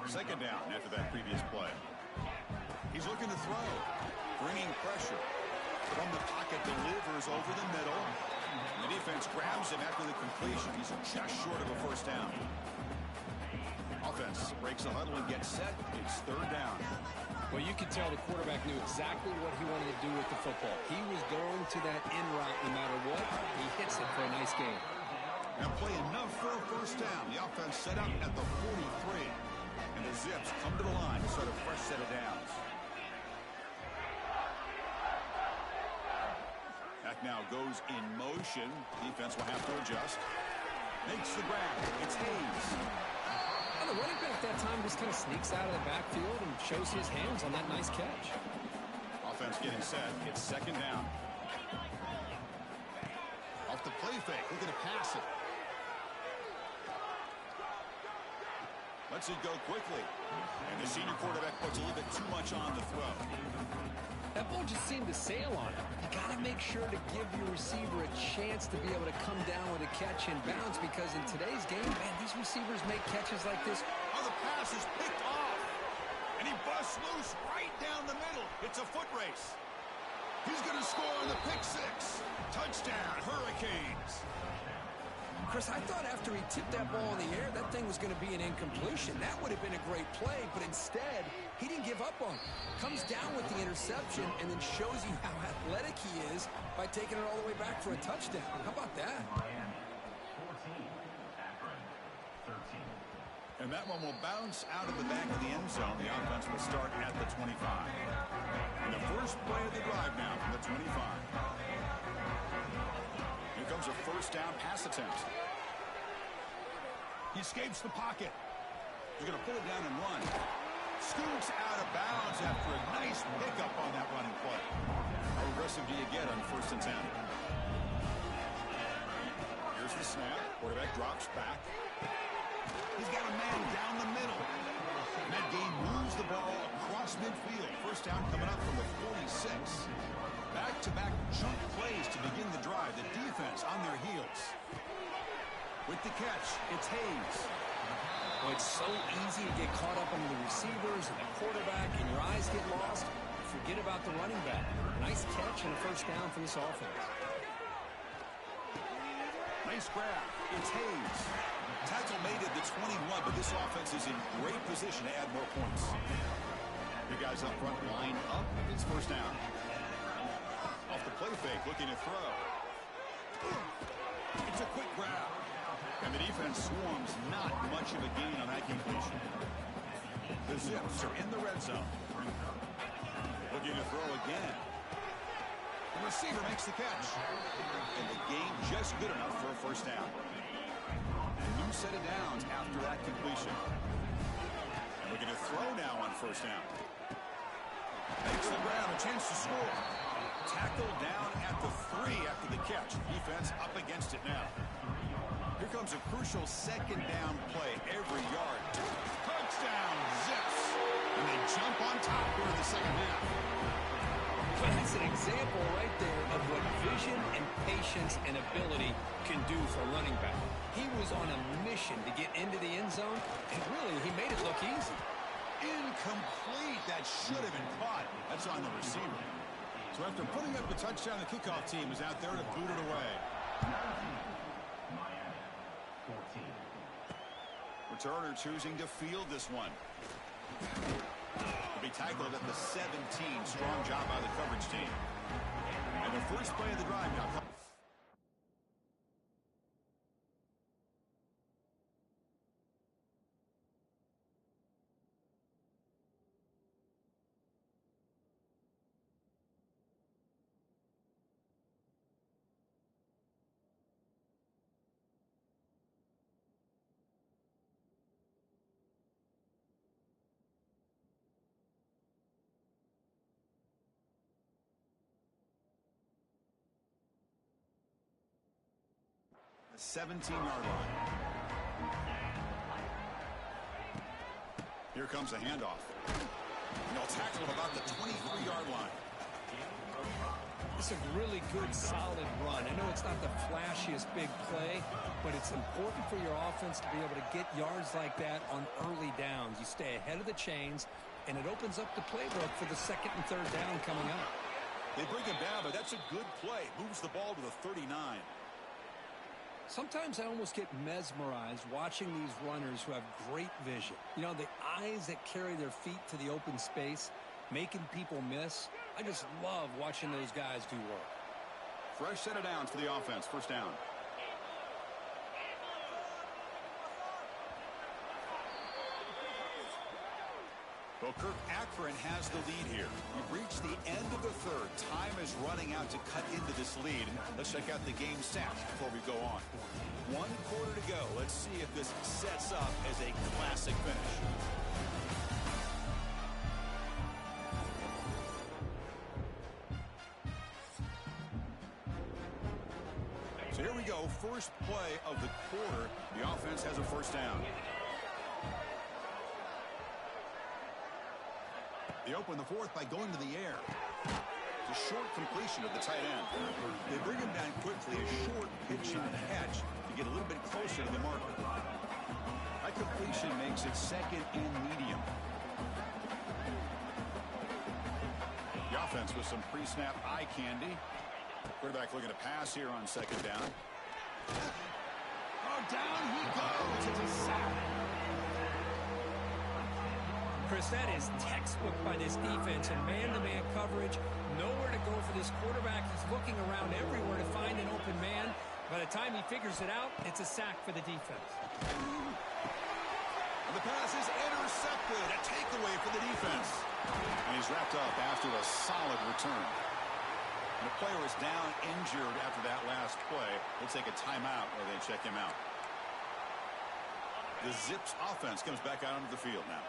Second down after that previous play. He's looking to throw. Bringing pressure. From the pocket, delivers over the middle. The defense grabs him after the completion. He's just short of a first down. Offense breaks the huddle and gets set. It's third down. Well, you could tell the quarterback knew exactly what he wanted to do with the football. He was going to that in route no matter what. He hits it for a nice gain. Now play enough for a first down. The offense set up at the 43. And the Zips come to the line to start a fresh set of downs. Back now goes in motion. Defense will have to adjust. Makes the grab. It's Hayes. And the running back that time just kind of sneaks out of the backfield and shows his hands on that nice catch. Offense getting set. It's second down. Off the play fake. Looking to pass it. Lets it go quickly. And the senior quarterback puts a little bit too much on the throw. That ball just seemed to sail on him. You got to make sure to give your receiver a chance to be able to come down with a catch and bounce, because in today's game, man, these receivers make catches like this. Oh, the pass is picked off. And he busts loose right down the middle. It's a foot race. He's going to score on the pick six. Touchdown, Hurricanes. Chris, I thought after he tipped that ball in the air, that thing was going to be an incompletion. That would have been a great play, but instead, he didn't give up on it. Comes down with the interception and then shows you how athletic he is by taking it all the way back for a touchdown. How about that? And that one will bounce out of the back of the end zone. The offense will start at the 25. And the first play of the drive now from the 25. Here comes a first down pass attempt. He escapes the pocket. He's going to pull it down and run. Scoots out of bounds after a nice pickup on that running play. How aggressive do you get on first and 10? Here's the snap. Quarterback drops back. He's got a man down the middle. And that game moves the ball across midfield. First down coming up from the 46. Back-to-back jump plays to begin the drive. The defense on their heels. With the catch, it's Hayes. Well, it's so easy to get caught up under the receivers and the quarterback, and your eyes get lost. Forget about the running back. Nice catch and a first down for this offense. Nice grab. It's Hayes. Tackle made at the 21, but this offense is in great position to add more points. The guys up front line up. It's first down. Off the play fake, looking to throw. It's a quick grab. And the defense swarms not much of a gain on that completion. The Zips are in the red zone. Looking to throw again. The receiver makes the catch. And the gain just good enough for a first down. A new set of downs after that completion. And looking to throw now on first down. Makes the grab, a chance to score. Tackled down at the 3 after the catch. Defense up against it now. Here comes a crucial second down play. Every yard. Touchdown, Zips. And they jump on top here in the second half. Well, that's an example right there of what vision and patience and ability can do for a running back. He was on a mission to get into the end zone, and really, he made it look easy. Incomplete. That should have been caught. That's on the receiver. So after putting up the touchdown, the kickoff team is out there to boot it away. Turner choosing to field this one. Will be tackled at the 17. Strong job by the coverage team. And the first play of the drive now. The 17-yard line. Here comes a handoff. And they'll tackle him about the 23-yard line. It's a really good, solid run. I know it's not the flashiest big play, but it's important for your offense to be able to get yards like that on early downs. You stay ahead of the chains, and it opens up the playbook for the second and third down coming up. They bring him down, but that's a good play. Moves the ball to the 39. Sometimes I almost get mesmerized watching these runners who have great vision. You know, the eyes that carry their feet to the open space, making people miss. I just love watching those guys do work. Fresh set of downs for the offense. First down. Well, Kirk Akron has the lead here. We've reached the end of the third. Time is running out to cut into this lead. Let's check out the game stats before we go on. 1 quarter to go. Let's see if this sets up as a classic finish. So here we go. First play of the quarter. The offense has a first down. They open the fourth by going to the air. It's a short completion of the tight end. They bring him down quickly, a short pitch and catch to get a little bit closer to the marker. That completion makes it second and medium. The offense with some pre-snap eye candy. Quarterback looking to pass here on second down. Oh, down he goes. It's a sack. Chris, that is textbook by this defense and man-to-man coverage. Nowhere to go for this quarterback. He's looking around everywhere to find an open man. By the time he figures it out, it's a sack for the defense. And the pass is intercepted. A takeaway for the defense. And he's wrapped up after a solid return. And the player is down injured after that last play. Looks like a timeout where they check him out. The Zips offense comes back out onto the field now.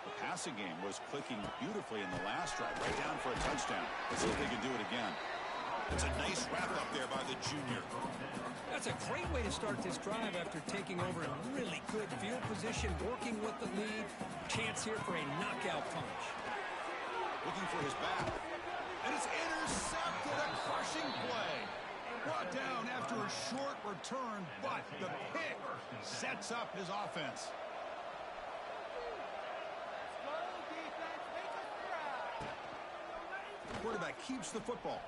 The passing game was clicking beautifully in the last drive, right down for a touchdown. Let's see if they can do it again. It's a nice wrap-up there by the junior. That's a great way to start this drive after taking over in really good field position, working with the lead. Chance here for a knockout punch. Looking for his back. And it's intercepted, a crushing play. Brought down after a short return, but the pick sets up his offense. Quarterback keeps the football.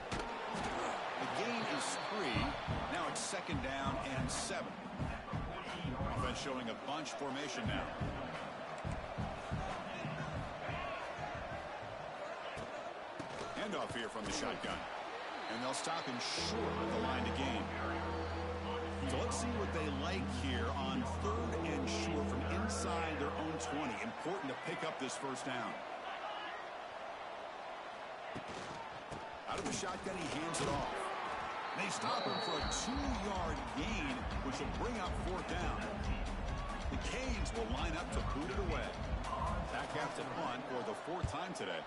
The gain is 3. Now it's second down and 7. Offense showing a bunch formation now. Handoff here from the shotgun. And they'll stop him short of the line to gain. So let's see what they like here on third and short from inside their own 20. Important to pick up this first down. Out of the shotgun, he hands it off. They stop him for a 2-yard gain, which will bring up fourth down. The Canes will line up to boot it away. Back after punt for the 4th time today.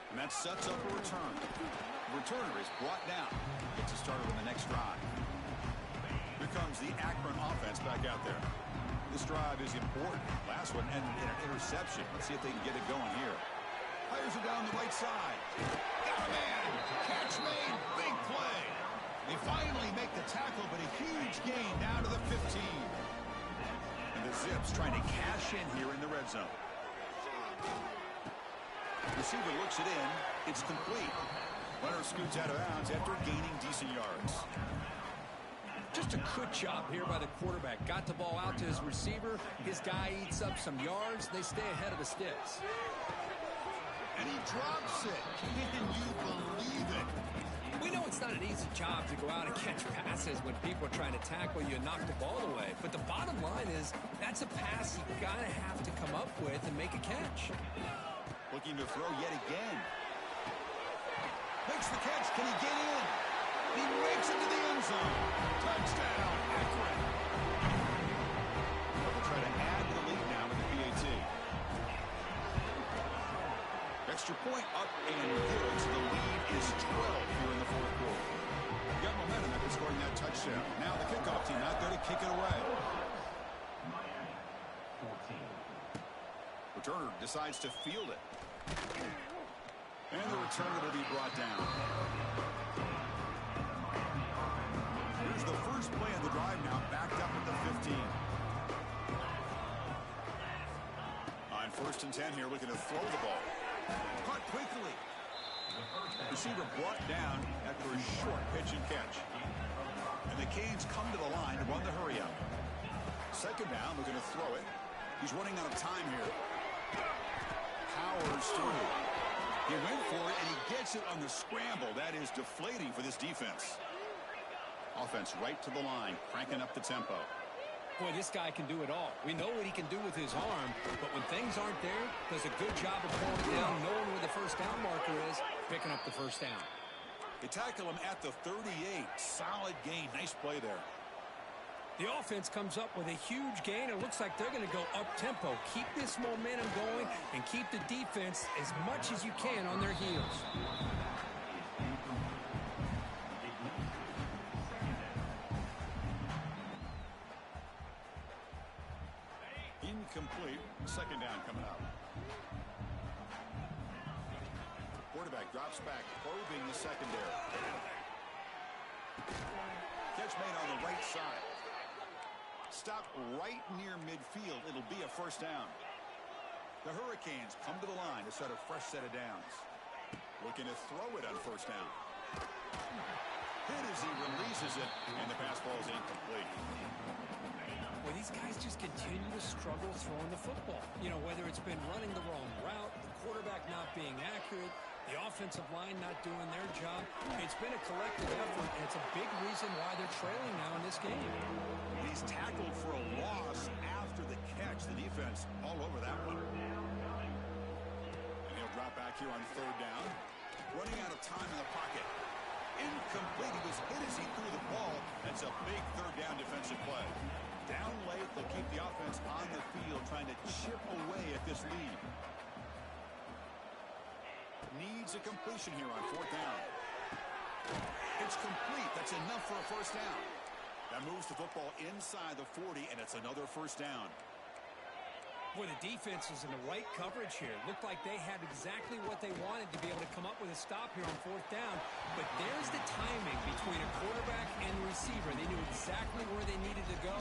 And that sets up a return. The returner is brought down. Gets it started on the next drive. Here comes the Akron offense back out there. This drive is important. Last one ended in an interception. Let's see if they can get it going here. Fires it down the right side. Got a man. Catch made. Big play. They finally make the tackle, but a huge gain down to the 15. And the Zips trying to cash in here in the red zone. Receiver looks it in. It's complete. Runner scoots out of bounds after gaining decent yards. Just a good job here by the quarterback. Got the ball out to his receiver. His guy eats up some yards. They stay ahead of the sticks. And he drops it. Can you believe it? We know it's not an easy job to go out and catch passes when people are trying to tackle you and knock the ball away. But the bottom line is that's a pass you gotta have to come up with and make a catch. Looking to throw yet again. Makes the catch. Can he get in? He makes it to the end zone. Touchdown, Akron. They'll try to add to the lead now with the PAT. Extra point up and good, so the lead is 12 here in the fourth quarter. You got momentum after scoring that touchdown. Now the kickoff team out there to kick it away. Returner decides to field it. And the returner will be brought down. Here's the first play of the drive now, backed up at the 15. On 1st and 10 here, looking to throw the ball. Caught quickly. Receiver brought down after a short pitch and catch. And the Canes come to the line to run the hurry up. 2nd down, looking to throw it. He's running out of time here. Powers through. He went for it, and he gets it on the scramble. That is deflating for this defense. Offense right to the line, cranking up the tempo. Boy, this guy can do it all. We know what he can do with his arm, but when things aren't there, does a good job of pulling down, knowing where the first down marker is, picking up the first down. They tackle him at the 38. Solid gain. Nice play there. The offense comes up with a huge gain. It looks like they're going to go up-tempo. Keep this momentum going and keep the defense as much as you can on their heels. Incomplete. 2nd down coming up. Quarterback drops back, probing the secondary. Catch made on the right side. Stop right near midfield. It'll be a first down. The Hurricanes come to the line to start a fresh set of downs. Looking to throw it on 1st down. Hit as he releases it, and the pass ball is incomplete. Well, these guys just continue to struggle throwing the football. You know, whether it's been running the wrong route, the quarterback not being accurate, the offensive line not doing their job. It's been a collective effort, and it's a big reason why they're trailing now in this game. He's tackled for a loss after the catch. The defense all over that one. And he'll drop back here on 3rd down. Running out of time in the pocket. Incomplete. He was hit as he threw the ball. That's a big 3rd down defensive play. Down late, they'll keep the offense on the field, trying to chip away at this lead. Needs a completion here on 4th down. It's complete. That's enough for a first down. That moves the football inside the 40, and it's another first down. Boy, the defense is in the right coverage here. Looked like they had exactly what they wanted to be able to come up with a stop here on 4th down. But there's the timing between a quarterback and the receiver. They knew exactly where they needed to go.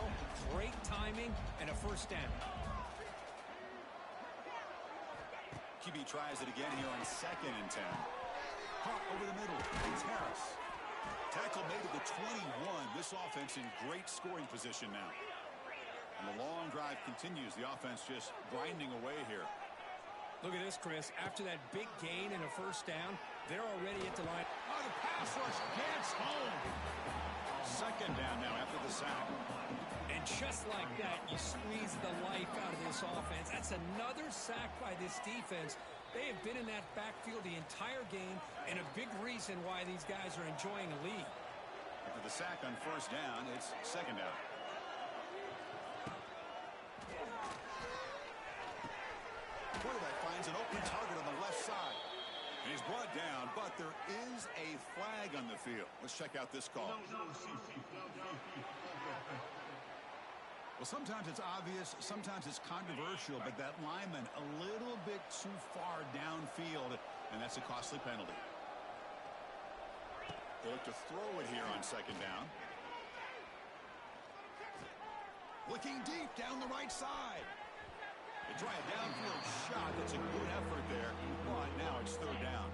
Great timing and a first down. QB tries it again here on 2nd and 10. Hawk over the middle. It's Harris. Tackle made at the 21. This offense in great scoring position now. And the long drive continues. The offense just grinding away here. Look at this, Chris. After that big gain and a first down, they're already at the line. Oh, the pass rush gets home. 2nd down now after the sack. And just like that, you squeeze the life out of this offense. That's another sack by this defense. They have been in that backfield the entire game, and a big reason why these guys are enjoying a lead. After the sack on 1st down, it's 2nd down. Quarterback finds an open target on the left side. And he's brought down, but there is a flag on the field. Let's check out this call. Well, sometimes it's obvious, sometimes it's controversial, but that lineman a little bit too far downfield, and that's a costly penalty. They look to throw it here on 2nd down. Looking deep down the right side. They try a downfield shot. That's a good effort there. But now it's 3rd down.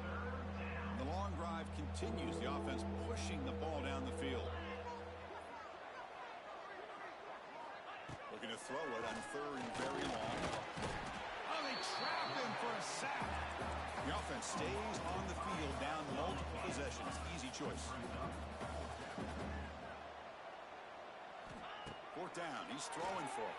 The long drive continues. The offense pushing the ball down the field. throw it on 3rd and very long. Oh, they trap him for a sack. The offense stays on the field down multiple possessions. Easy choice. 4th down. He's throwing for it.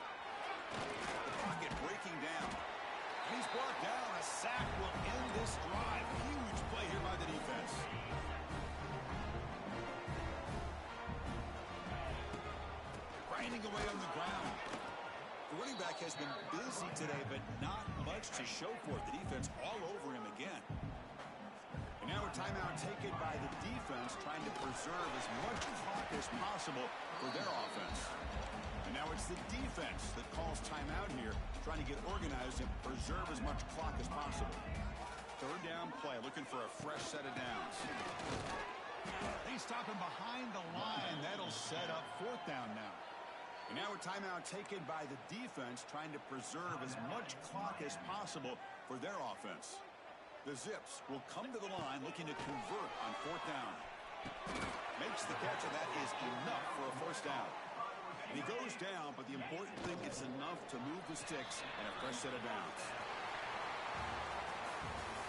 The pocket breaking down. And he's brought down. A sack will end this drive. Huge play here by the defense. Grinding away on the ground. The running back has been busy today, but not much to show for it. The defense all over him again. And now a timeout taken by the defense, trying to preserve as much clock as possible for their offense. And now it's the defense that calls timeout here, trying to get organized and preserve as much clock as possible. 3rd down play, looking for a fresh set of downs. They stop him behind the line. That'll set up 4th down now. And now a timeout taken by the defense, trying to preserve as much clock as possible for their offense. The Zips will come to the line looking to convert on 4th down. Makes the catch, and that is enough for a 1st down. And he goes down, but the important thing is enough to move the sticks and a fresh set of downs.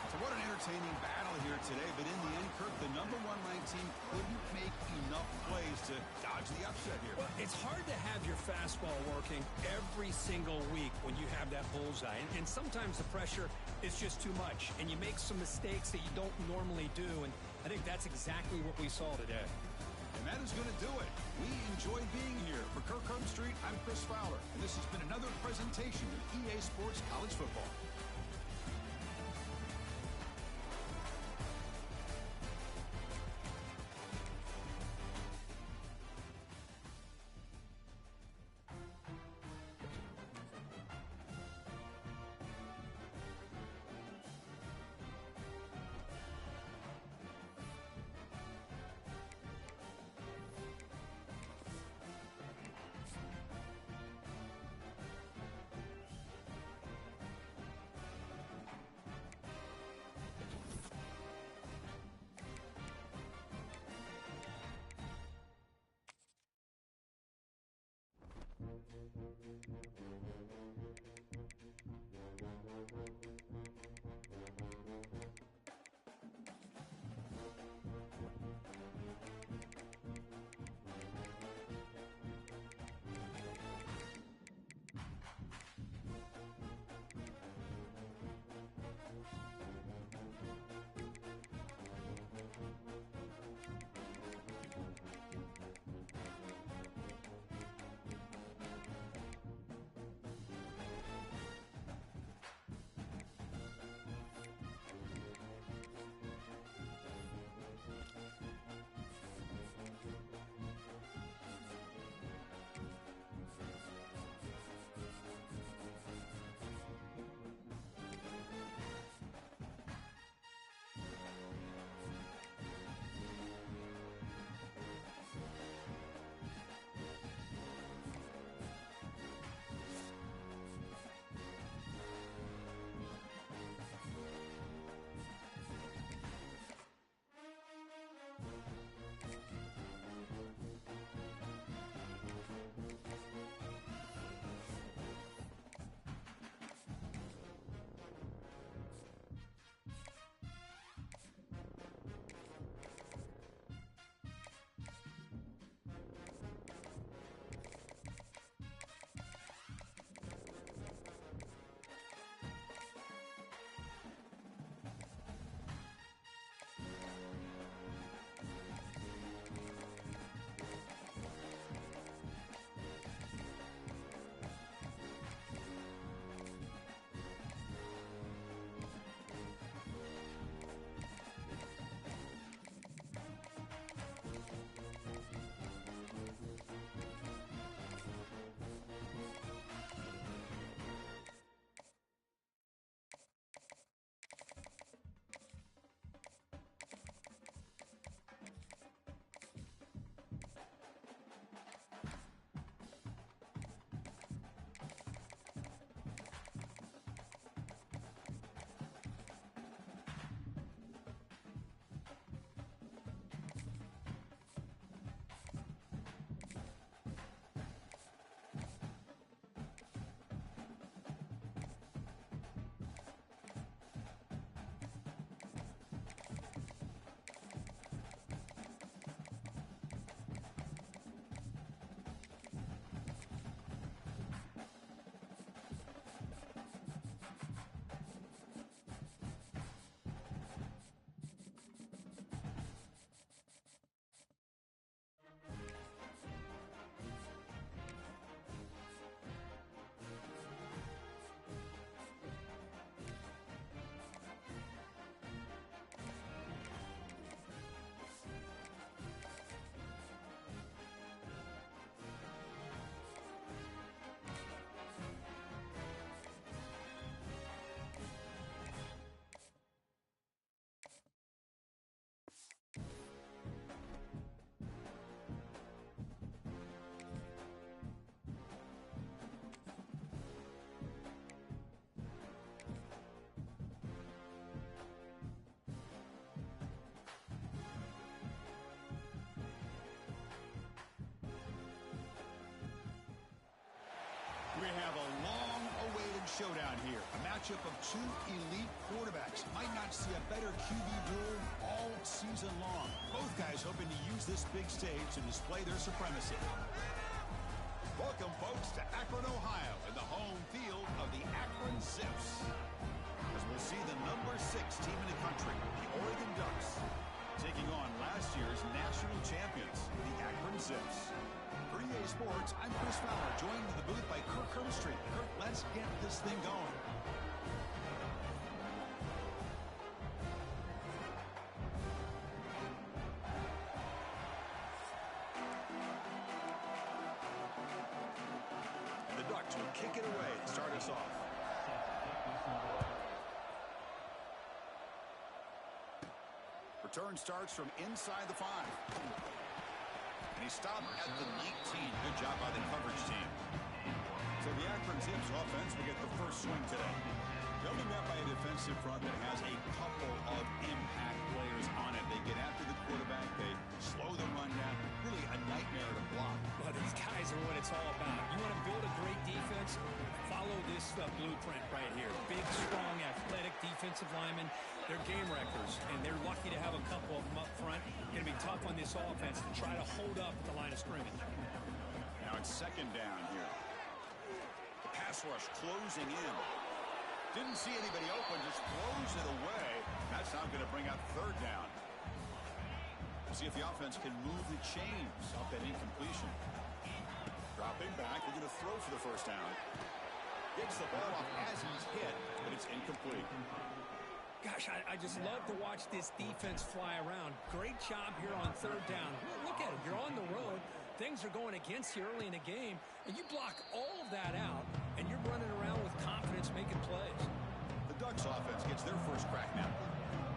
So what an entertaining battle here today, but in the end, Kirk, the number 1 ranked team couldn't make enough plays to dodge the upset here. Well, it's hard to have your fastball working every single week when you have that bullseye. And sometimes the pressure is just too much, and you make some mistakes that you don't normally do. And I think that's exactly what we saw today. And that is going to do it. We enjoyed being here. For Kirk Herbstreit, I'm Chris Fowler, and this has been another presentation of EA Sports College Football. long-awaited showdown here. A matchup of two elite quarterbacks. Might not see a better QB duel all season long. Both guys hoping to use this big stage to display their supremacy. Welcome, folks, to Akron, Ohio, in the home field of the Akron Zips. As we'll see the number 6 team in the country, the Oregon Ducks, taking on last year's national champions, the Akron Zips. For EA Sports, I'm Chris Fowler, joined in the booth by Kirk Herbstreit. Kirk, let's get this thing going. And the Ducks will kick it away to start us off. Return starts from inside the 5. And he stopped at the 19. Good job by the coverage team. So the Akron Zips offense will get the first swing today. They'll be met by a defensive front that has a couple of impact players on it. They get after the quarterback. They slow the run down. Really a nightmare to block. Well, these guys are what it's all about. You want to build a great defense? Follow this blueprint right here. Big, strong, athletic defensive linemen. They're game wreckers, and they're lucky to have a couple of them up front. Going to be tough on this offense to try to hold up at the line of scrimmage. Now it's second down here. The pass rush closing in. Didn't see anybody open, just throws it away. That's now going to bring out third down. We'll see if the offense can move the chains off that incompletion. Dropping back, we're going to throw for the first down. Gets the ball off as he's hit, but it's incomplete. Gosh, I just love to watch this defense fly around. Great job here on third down. Look at it. You're on the road. Things are going against you early in the game, and you block all of that out, and you're running around with confidence making plays. The Ducks offense gets their first crack now.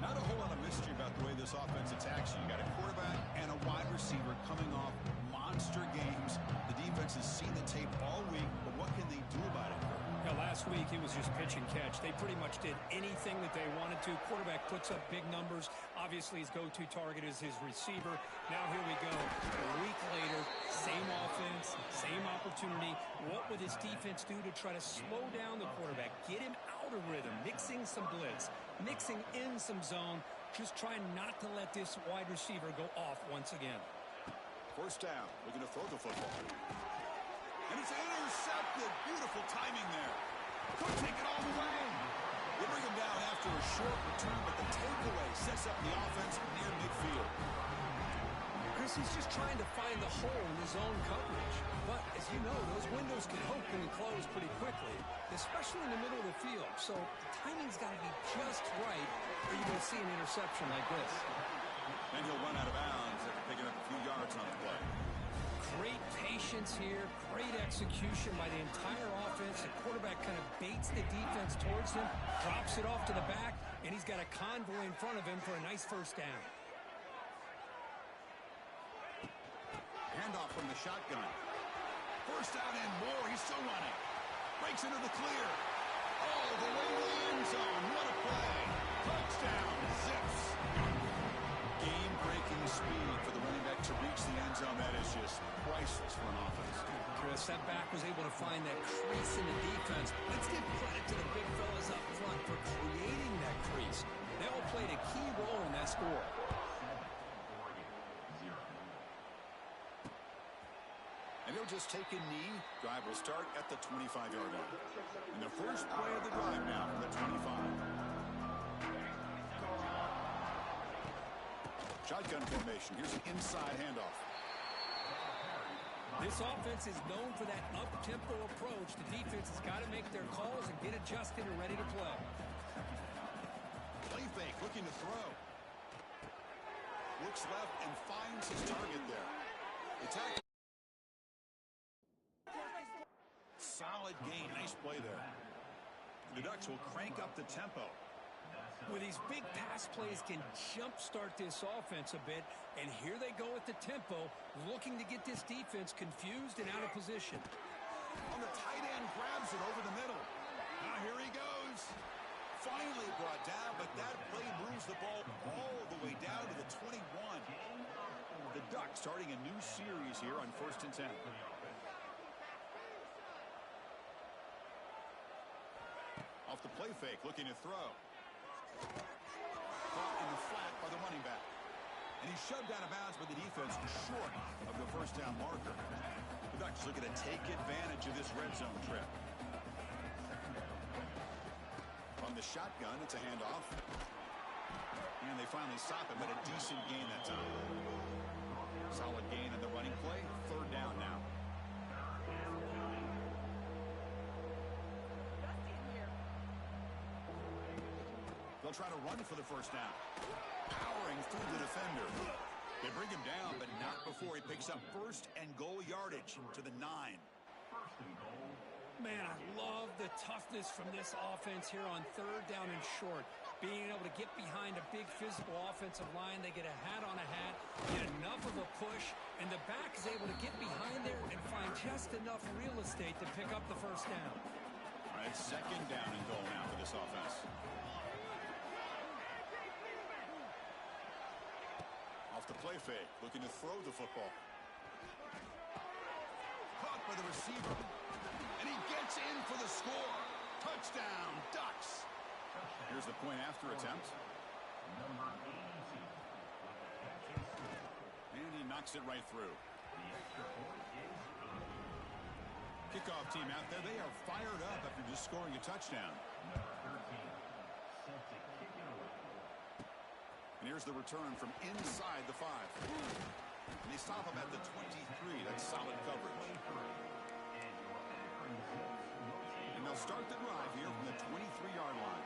Not a whole lot of mystery about the way this offense attacks you. You got a quarterback and a wide receiver coming off monster games. The defense has seen the tape all week, but what can they do about it? Now, last week, it was just pitch and catch. They pretty much did anything that they wanted to. Quarterback puts up big numbers. Obviously, his go-to target is his receiver. Now, here we go. A week later, same offense, same opportunity. What would his defense do to try to slow down the quarterback, get him out of rhythm, mixing some blitz, mixing in some zone, just trying not to let this wide receiver go off once again. First down. We're going to throw the football. And it's intercepted. Beautiful timing there. Could take it all the way. They bring him down after a short return, but the takeaway sets up the offense near midfield. Chris, he's just trying to find the hole in his own coverage. But, as you know, those windows can open and close pretty quickly, especially in the middle of the field. So, the timing's got to be just right, or you're going to see an interception like this. And he'll run out of bounds after picking up a few yards on the play. Great patience here, great execution by the entire offense. The quarterback kind of baits the defense towards him, drops it off to the back, and he's got a convoy in front of him for a nice first down. Handoff from the shotgun. First down and more. He's still running. Breaks into the clear. All the way to the end zone. What a play. Touchdown, Zips. Game-breaking speed for the running back to reach the end zone. That is just priceless for an offense. Chris, that back was able to find that crease in the defense. Let's give credit to the big fellas up front for creating that crease. They all played a key role in that score. And they'll just take a knee. Drive will start at the 25-yard line. And the first play of the drive now from the 25. Shotgun formation. Here's an inside handoff. This offense is known for that up-tempo approach. The defense has got to make their calls and get adjusted and ready to play. Play fake, looking to throw. Looks left and finds his target there. Attack. Solid gain. Nice play there. The Ducks will crank up the tempo. With these big pass plays can jumpstart this offense a bit, and here they go at the tempo, looking to get this defense confused and out of position. On the tight end, grabs it over the middle. Now here he goes. Finally brought down, but that play moves the ball all the way down to the 21. The Ducks starting a new series here on 1st and 10. Off the play fake, looking to throw. Caught in the flat by the running back. And he's shoved out of bounds by the defense short of the first down marker. The Ducks looking to take advantage of this red zone trip. From the shotgun, it's a handoff. And they finally stop him, but a decent gain that time. Solid gain in the running play. Third down now. They'll try to run for the first down. Powering through the defender. They bring him down, but not before he picks up first and goal yardage to the 9. Man, I love the toughness from this offense here on third down and short. Being able to get behind a big physical offensive line. They get a hat on a hat, get enough of a push, and the back is able to get behind there and find just enough real estate to pick up the first down. All right, second down and goal now for this offense. Off the play fake, looking to throw the football. Caught by the receiver. And he gets in for the score. Touchdown, Ducks. Here's the point after attempt. And he knocks it right through. Kickoff team out there, they are fired up after just scoring a touchdown. And here's the return from inside the 5. And they stop him at the 23. That's solid coverage. And they'll start the drive here from the 23-yard line.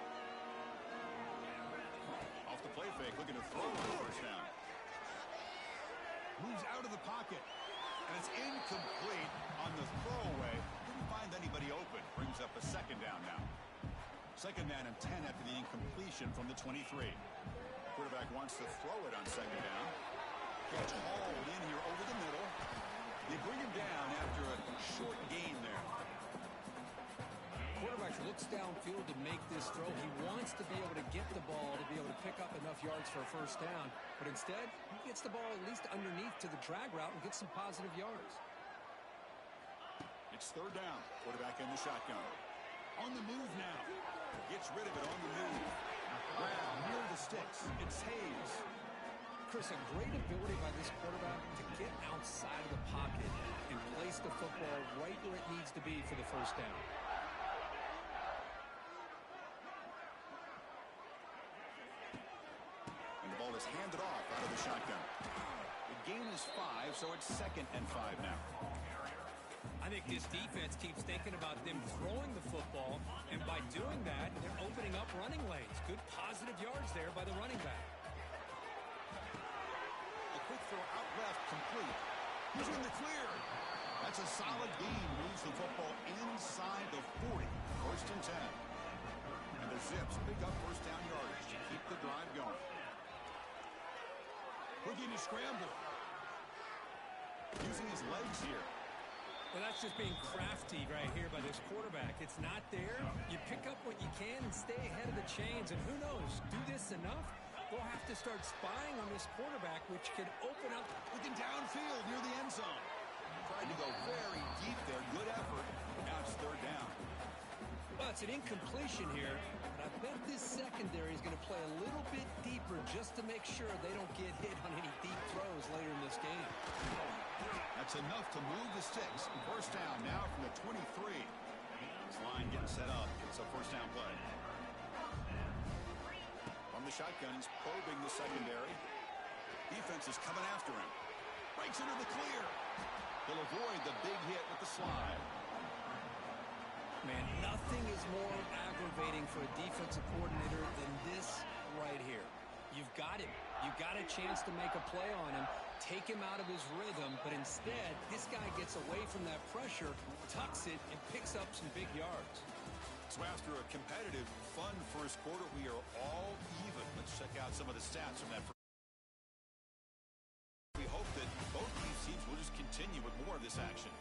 Off the play fake, looking to throw for the first down. Moves out of the pocket. And it's incomplete on the throwaway. Didn't find anybody open. Brings up a second down now. Second down and 10 after the incompletion from the 23. Quarterback wants to throw it on second down. Gets hauled in here over the middle. They bring him down after a short gain there. Quarterback looks downfield to make this throw. He wants to be able to get the ball to be able to pick up enough yards for a first down. But instead, he gets the ball at least underneath to the drag route and gets some positive yards. It's third down. Quarterback in the shotgun. On the move now. Gets rid of it on the move. Grab near the sticks. It's Hayes. Chris, a great ability by this quarterback to get outside of the pocket and place the football right where it needs to be for the first down. And the ball is handed off out of the shotgun. The gain is 5, so it's second and 5 now. I think this defense keeps thinking about them throwing the football, and by doing that, they're opening up running lanes. Good positive yards there by the running back. A quick throw out left, complete. He's in the clear. That's a solid gain. Moves the football inside the 40. First and 10. And the Zips pick up first down yardage to keep the drive going. Looking to scramble. Using his legs here. Well, that's just being crafty right here by this quarterback. It's not there. You pick up what you can and stay ahead of the chains. And who knows, do this enough, they'll have to start spying on this quarterback, which could open up. Looking downfield near the end zone. Tried to go very deep there. Good effort. Now it's third down. Well, it's an incompletion here, but I bet this secondary is going to play a little bit deeper just to make sure they don't get hit on any deep throws later in this game. That's enough to move the sticks. First down now from the 23. This line getting set up. It's a first down play. From the shotgun, he's probing the secondary. Defense is coming after him. Breaks into the clear. He'll avoid the big hit with the slide. Man, nothing is more aggravating for a defensive coordinator than this right here. You've got him. You've got a chance to make a play on him, take him out of his rhythm, but instead, this guy gets away from that pressure, tucks it, and picks up some big yards. So after a competitive, fun first quarter, we are all even. Let's check out some of the stats from that. We hope that both these teams will just continue with more of this action.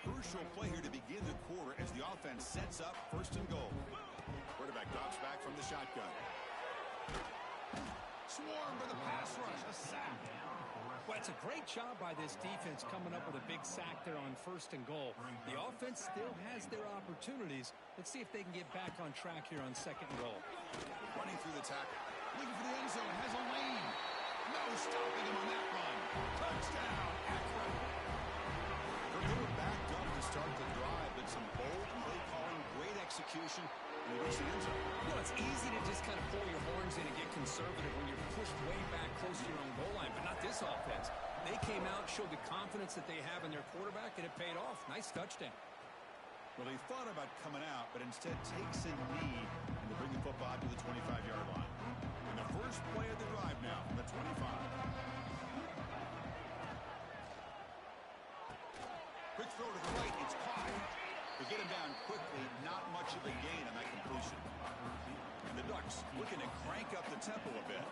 Crucial play here to begin the quarter as the offense sets up first and goal. Quarterback drops back from the shotgun. Swarmed by the pass rush. A sack. Well, it's a great job by this defense coming up with a big sack there on 1st and goal. The offense still has their opportunities. Let's see if they can get back on track here on 2nd and goal. Running through the tackle. Looking for the end zone. Has a lane. No stopping him on that run. Touchdown, Akron. They were backed up to start the drive, but some bold play calling, great execution, and they reached the end zone. You know, it's easy to just kind of pull your horns in and get conservative when you're pushed way back close to your own goal line, but not this offense. They came out, showed the confidence that they have in their quarterback, and it paid off. Nice touchdown. Well, he thought about coming out, but instead takes a knee and they bring the football to the 25-yard line. And the first play of the drive now from the 25. Quick throw to the right. It's caught. They get him down quickly. Not much of a gain on that completion. And the Ducks looking to crank up the tempo a bit.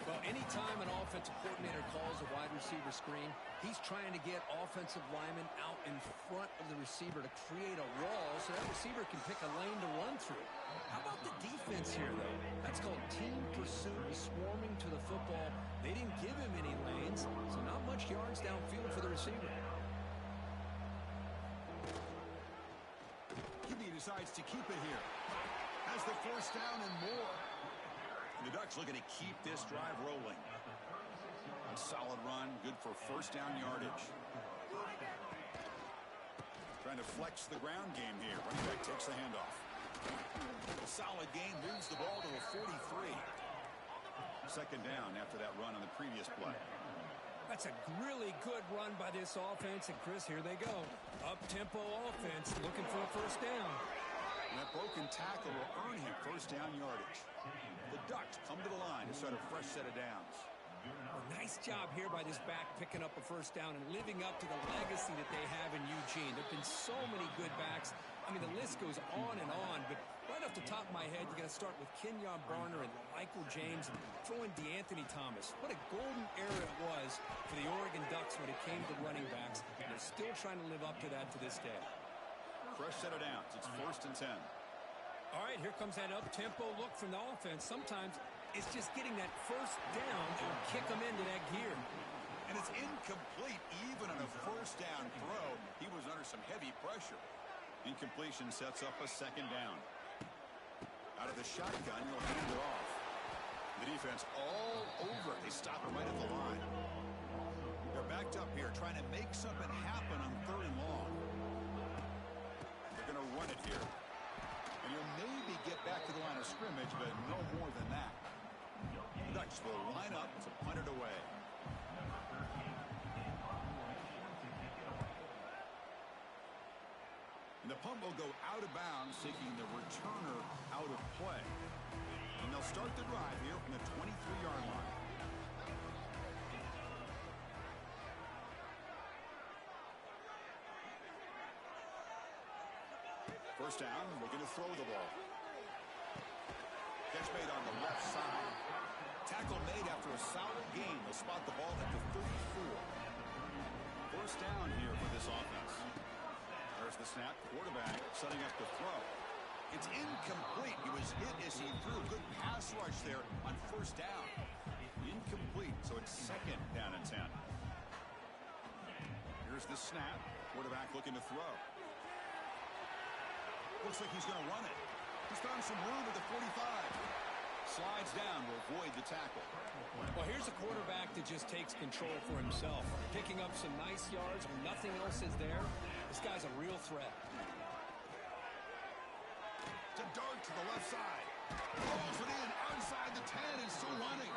Well, anytime an offensive coordinator calls a wide receiver screen, he's trying to get offensive linemen out in front of the receiver to create a wall so that receiver can pick a lane to run through. How about the defense here, though? That's called team pursuit, swarming to the football. They didn't give him any lanes, so not much yards downfield for the receiver. QB decides to keep it here. Has the 1st down and more. The Ducks looking to keep this drive rolling. A solid run, good for 1st down yardage. Trying to flex the ground game here. Running back takes the handoff. A solid gain, moves the ball to a 43. 2nd down after that run on the previous play. That's a really good run by this offense, and Chris, here they go. Up-tempo offense, looking for a 1st down. And that broken tackle will earn him 1st down yardage. The Ducks come to the line to start a fresh set of downs. Well, nice job here by this back picking up a 1st down and living up to the legacy that they have in Eugene. There have been so many good backs. I mean, the list goes on and on, but right off the top of my head, you got to start with Kenyon Barner and Michael James and throw in DeAnthony Thomas. What a golden era it was for the Oregon Ducks when it came to running backs, and they're still trying to live up to that to this day. Fresh set of downs. It's 1st and 10. All right, here comes that up-tempo look from the offense. Sometimes it's just getting that 1st down that will kick them into that gear. And it's incomplete even on a 1st down throw. He was under some heavy pressure. Incompletion sets up a 2nd down. Out of the shotgun, he'll hand it off. The defense all over. They stop him right at the line. They're backed up here trying to make something happen on 3rd and long. They're going to run it here. And you'll maybe get back to the line of scrimmage, but no more than that. The Ducks will line up to punt it away. And the punt will go out of bounds, taking the returner out of play. And they'll start the drive here from the 23-yard line. First down, looking to throw the ball. Catch made on the left side. Tackle made after a solid gain. They'll spot the ball at the 34. First down here for this offense. There's the snap. Quarterback setting up the throw. It's incomplete. He was hit as he threw a good pass rush there on 1st down. Incomplete, so it's 2nd down and 10. Here's the snap. Quarterback looking to throw. Looks like he's going to run it. He's found some room at the 45. Slides down to avoid the tackle. Well, here's a quarterback that just takes control for himself. Picking up some nice yards when nothing else is there. This guy's a real threat. To dart to the left side. Rolls it in outside the 10 and still running.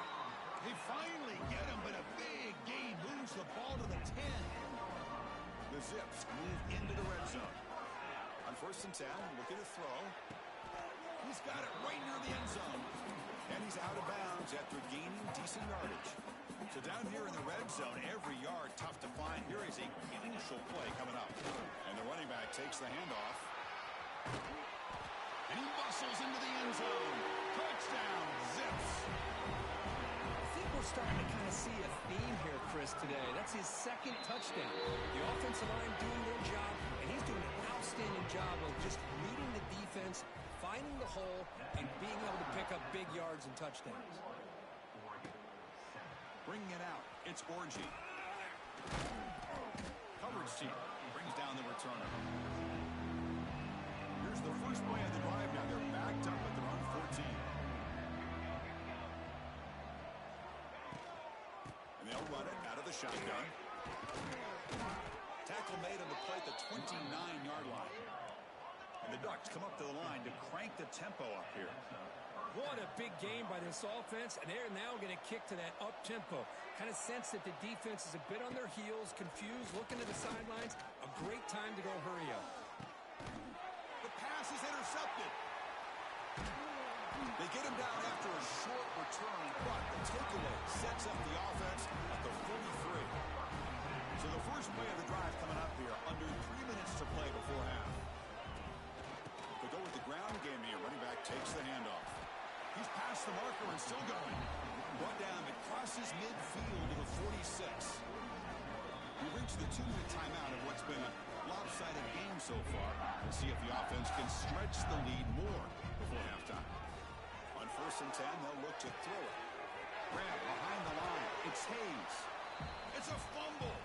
They finally get him, but a big gain moves the ball to the 10. The Zips move into the red zone. On 1st and 10, looking to throw. He's got it right near the end zone. And he's out of bounds after gaining decent yardage. So down here in the red zone, every yard tough to find. Here is a crucial play coming up. And the running back takes the handoff. And he bustles into the end zone. Touchdown, Zips. I think we're starting to kind of see a theme here, Chris, today. That's his 2nd touchdown. The offensive line doing their job, and he's doing an outstanding job of just reading the defense, finding the hole, and being able to pick up big yards and touchdowns. Bringing it out. It's Orji. Coverage team brings down the returner. Here's the first play of the drive now. They're backed up at their own 14. And they'll run it out of the shotgun. Tackle made on the play at the 29-yard line. And the Ducks come up to the line to crank the tempo up here. What a big game by this offense, and they're now going to kick to that up-tempo. Kind of sense that the defense is a bit on their heels, confused, looking to the sidelines. A great time to go hurry up. The pass is intercepted. They get him down after a short return, but the takeaway sets up the offense at the 43. So the first play of the drive coming up here, under 3 minutes to play before half. They go with the ground game here. Running back takes the handoff. He's past the marker and still going. Brought down, it crosses midfield to the 46. We reach the 2-minute timeout of what's been a lopsided game so far. We'll see if the offense can stretch the lead more before halftime. On 1st and 10, they'll look to throw it. Grab behind the line. It's Hayes. It's a fumble.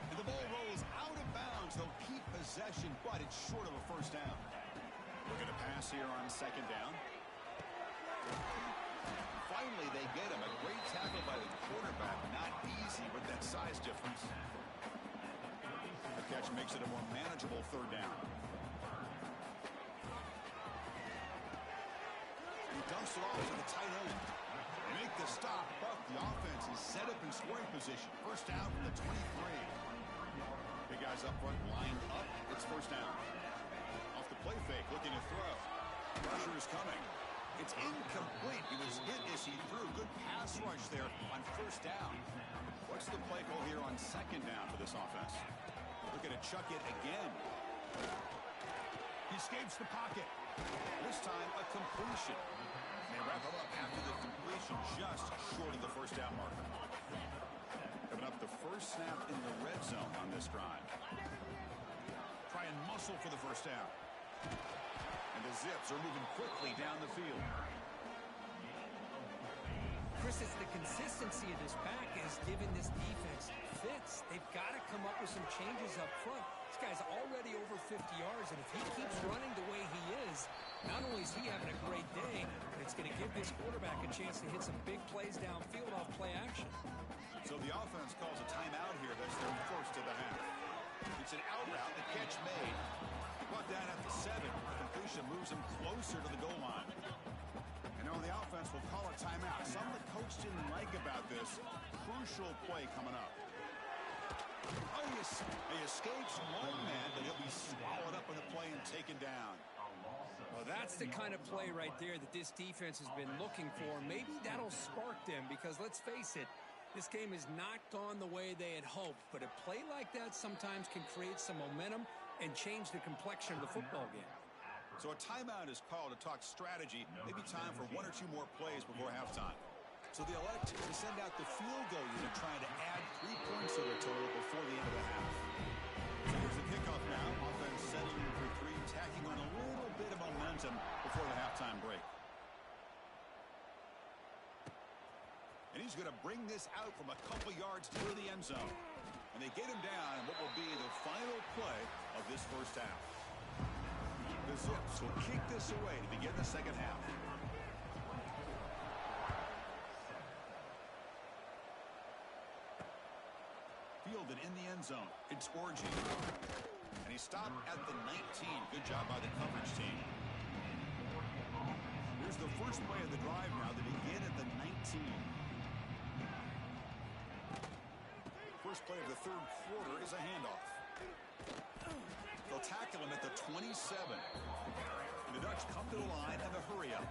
And the ball rolls out of bounds. They'll keep possession, but it's short of a first down. Looking to pass here on 2nd down. Finally, they get him. A great tackle by the quarterback. Not easy with that size difference. The catch makes it a more manageable 3rd down. He dumps it off to the tight end. They make the stop, but the offense is set up in scoring position. First down from the 23. Big guys up front lined up. It's 1st down. Off the play fake, looking to throw. Pressure is coming. It's incomplete. He was hit as he threw. Good pass rush there on 1st down. What's the play call here on 2nd down for this offense? Looking to chuck it again. He escapes the pocket. This time a completion. They wrap him up after the completion, just short of the 1st down marker. Coming up the first snap in the red zone on this drive. Try and muscle for the 1st down. And the Zips are moving quickly down the field. Chris, it's the consistency of this pack is giving this defense fits. They've got to come up with some changes up front. This guy's already over 50 yards, and if he keeps running the way he is, not only is he having a great day, but it's going to give this quarterback a chance to hit some big plays downfield off play action. So the offense calls a timeout here. That's their first of the half. It's an out route. The catch made. Brought down at the 7. Completion moves him closer to the goal line. And now the offense will call a timeout. Something the coach didn't like about this. Crucial play coming up. Oh, he escapes one man, but he'll be swallowed up in the play and taken down. Well, that's the kind of play right there that this defense has been looking for. Maybe that'll spark them because, let's face it, this game has not gone the way they had hoped. But a play like that sometimes can create some momentum and change the complexion of the football game. So a timeout is called to talk strategy. Maybe time for 1 or 2 more plays before halftime. So they elect to send out the field goal unit, trying to add 3 points to their total before the end of the half. So here's the kickoff now. Offense settling for 3, tacking on a little bit of momentum before the halftime break. And he's going to bring this out from a couple yards near the end zone. And they get him down in what will be the final play of this first half. The Zips will kick this away to begin the second half. Fielded in the end zone. It's Orji. And he stopped at the 19. Good job by the coverage team. Here's the first play of the drive now. They begin at the 19. First play of the 3rd quarter is a handoff. They'll tackle him at the 27. And the Ducks come to the line and a hurry up.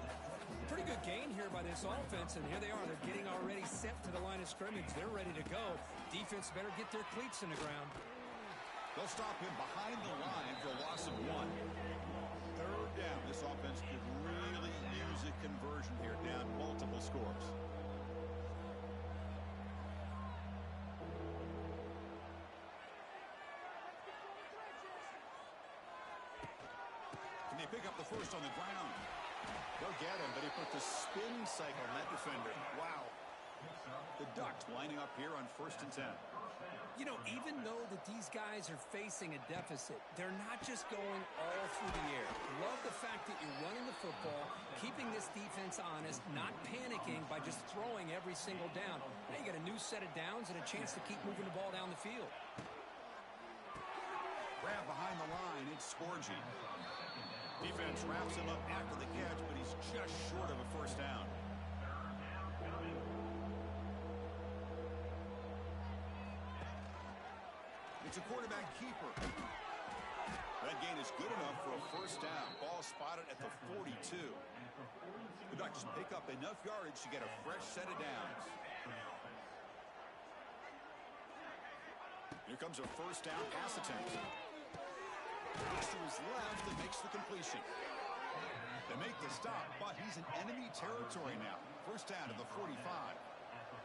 Pretty good gain here by this offense, and here they are. They're getting already set to the line of scrimmage. They're ready to go. Defense better get their cleats in the ground. They'll stop him behind the line for a loss of 1. 3rd down. This offense could really use a conversion here, down multiple scores. Can they pick up the first on the ground? They'll get him, but he put the spin cycle on that defender. Wow. The Ducks lining up here on 1st and 10. You know, even though that these guys are facing a deficit, they're not just going all through the air. Love the fact that you're running the football, keeping this defense honest, not panicking by just throwing every single down. Now you got a new set of downs and a chance to keep moving the ball down the field. Grab behind the line, it's Scorgi. Defense wraps him up after the catch, but he's just short of a first down. It's a quarterback keeper. That gain is good enough for a first down. Ball spotted at the 42. The Ducks pick up enough yardage to get a fresh set of downs. Here comes a first down pass attempt. Pass to his left and makes the completion. They make the stop, but he's in enemy territory now. First down to the 45.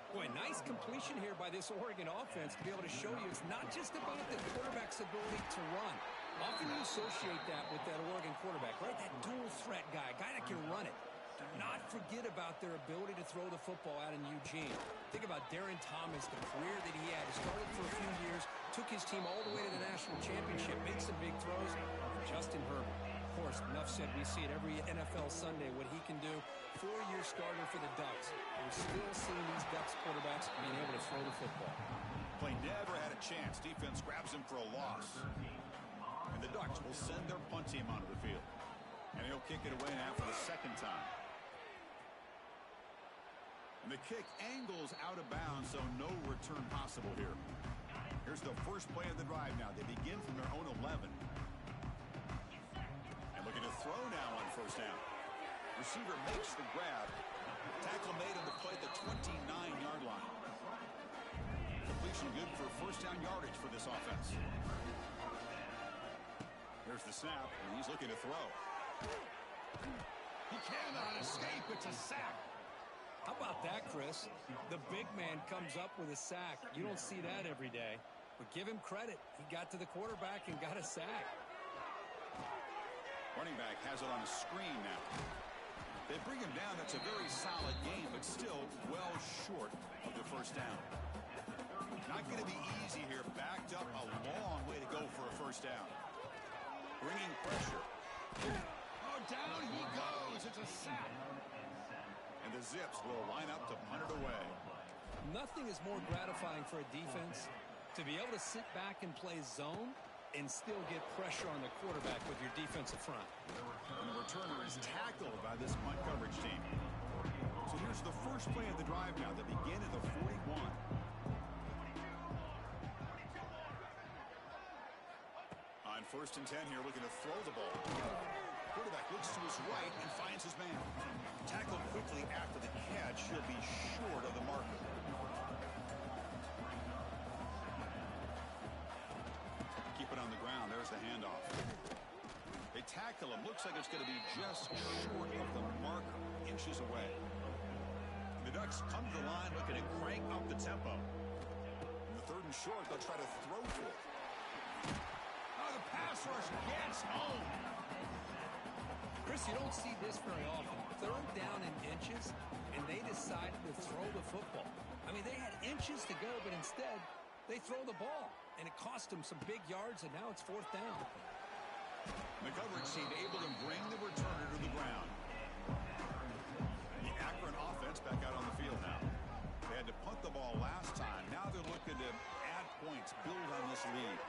Boy, nice completion here by this Oregon offense to be able to show you it's not just about the quarterback's ability to run. Often you associate that with that Oregon quarterback, right? That dual threat guy that can run it. Do not forget about their ability to throw the football out in Eugene. Think about Darren Thomas, the career that he had. He started for a few years, took his team all the way to the national championship, made some big throws. And Justin Herbert, of course, enough said, we see it every NFL Sunday, what he can do. 4-year starter for the Ducks. We're still seeing these Ducks quarterbacks being able to throw the football. Play never had a chance. Defense grabs him for a loss. And the Ducks will send their punt team onto the field. And he'll kick it away now for the second time. And the kick angles out of bounds, so no return possible here. Here's the first play of the drive now. They begin from their own 11. And looking to throw now on first down. Receiver makes the grab. Tackle made on the play at the 29-yard line. Completion good for first down yardage for this offense. Here's the snap, and he's looking to throw. He cannot escape. It's a sack. How about that, Chris? The big man comes up with a sack. You don't see that every day. But give him credit. He got to the quarterback and got a sack. Running back has it on a screen now. They bring him down. That's a very solid game, but still well short of the first down. Not going to be easy here. Backed up a long way to go for a first down. Bringing pressure. Oh, down he goes. It's a sack. And the Zips will line up to punt it away. Nothing is more gratifying for a defense to be able to sit back and play zone and still get pressure on the quarterback with your defensive front. And the returner is tackled by this punt coverage team. So here's the first play of the drive now. They begin at the 41. On 1st and 10 here, looking to throw the ball. Quarterback looks to his right and finds his man. Tackled quickly after the catch. He'll be short of the marker. Keep it on the ground. There's the handoff. They tackle him. Looks like it's going to be just short of the marker, inches away. The Ducks come to the line looking to crank up the tempo. In the 3rd and short, they'll try to throw for it. Oh, the pass rush gets home. Chris, you don't see this very often. 3rd down in inches, and they decided to throw the football. I mean, they had inches to go, but instead, they throw the ball. And it cost them some big yards, and now it's 4th down. The coverage team able to bring the returner to the ground. The Akron offense back out on the field now. They had to punt the ball last time. Now they're looking to add points, build on this lead.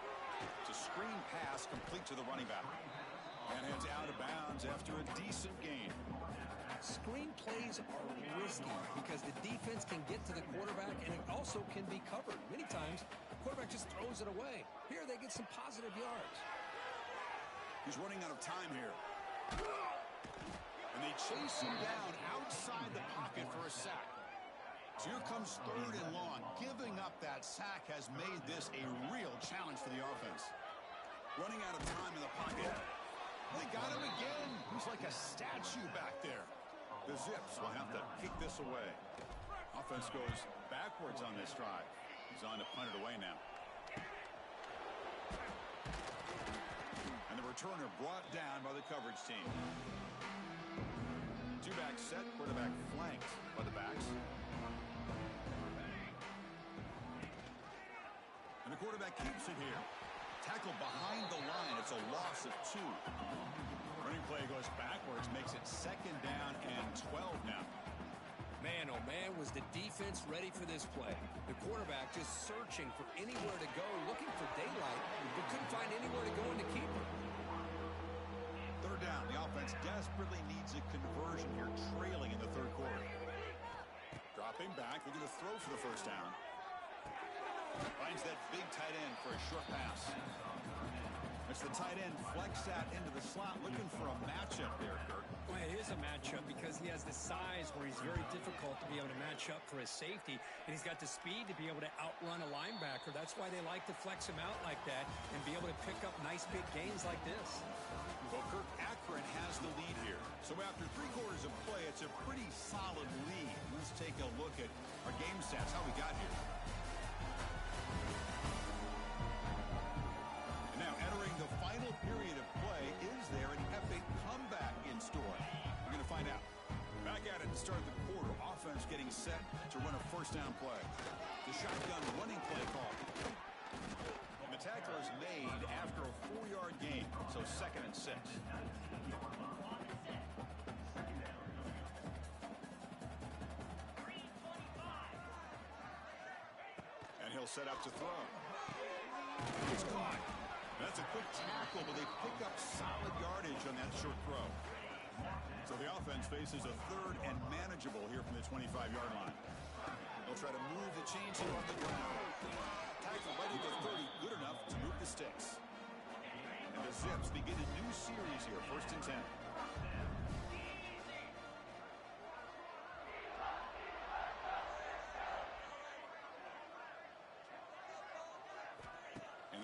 It's a screen pass complete to the running back. And heads out of bounds after a decent gain. Screen plays are risky because the defense can get to the quarterback and it also can be covered. Many times, the quarterback just throws it away. Here, they get some positive yards. He's running out of time here. And they chase him down outside the pocket for a sack. So here comes 3rd and long. Giving up that sack has made this a real challenge for the offense. Running out of time in the pocket. They got him again. He's like a statue back there. The Zips will have to kick this away. Offense goes backwards on this drive. He's on to punt it away now. And the returner brought down by the coverage team. 2-back set, quarterback flanked by the backs. quarterback keeps it here. Tackle behind the line. It's a loss of 2. Running play goes backwards, makes it 2nd down and 12 now. Man, oh man, was the defense ready for this play. The quarterback just searching for anywhere to go, looking for daylight, but couldn't find anywhere to go in the keeper. 3rd down. The offense desperately needs a conversion here, trailing in the 3rd quarter. Dropping back, looking to throw for the 1st down. Finds that big tight end for a short pass. It's the tight end flex out into the slot, looking for a matchup there, Kirk. Well, it is a matchup because he has the size where he's very difficult to be able to match up for his safety, and he's got the speed to be able to outrun a linebacker. That's why they like to flex him out like that and be able to pick up nice big gains like this. Well, Kirk, Akron has the lead here. So after 3 quarters of play, it's a pretty solid lead. Let's take a look at our game stats, how we got here. Now, entering the final period of play, is there an epic comeback in store? We're going to find out. Back at it to start the quarter. Offense getting set to run a 1st down play. The shotgun running play call. And the tackle is made after a 4-yard gain, so 2nd and 6. And he'll set up to throw. It's caught. That's a quick tackle, but they pick up solid yardage on that short throw. So the offense faces a 3rd and manageable here from the 25-yard line. They'll try to move the chains here on the ground. Tackle right at the 30, good enough to move the sticks. And the Zips begin a new series here, 1st and 10.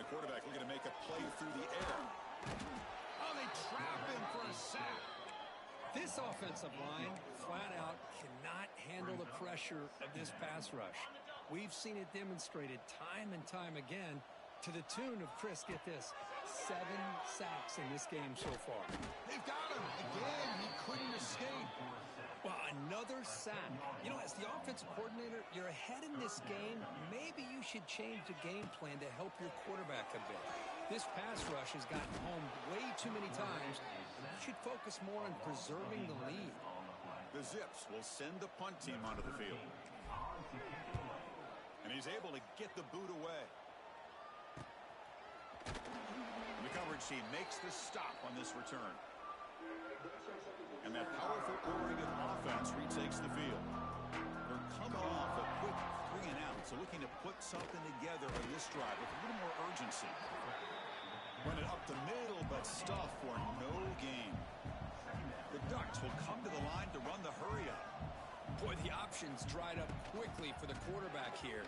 Quarterback looking to make a play through the air. Oh, they trap him for a sack. This offensive line, flat out, cannot handle the pressure of this pass rush. We've seen it demonstrated time and time again to the tune of, Chris, get this, 7 sacks in this game so far. They've got him. Again, he couldn't escape. Well, another sack. You know, as the offensive coordinator, you're ahead in this game. Maybe you should change the game plan to help your quarterback a bit. This pass rush has gotten home way too many times. You should focus more on preserving the lead. The Zips will send the punt team onto the field. And he's able to get the boot away. And the coverage team makes the stop on this return. And that powerful Oregon offense retakes the field. They're coming off a quick 3 and out, so looking to put something together on this drive with a little more urgency. Run it up the middle, but stuff for no gain. The Ducks will come to the line to run the hurry up. Boy, the options dried up quickly for the quarterback here.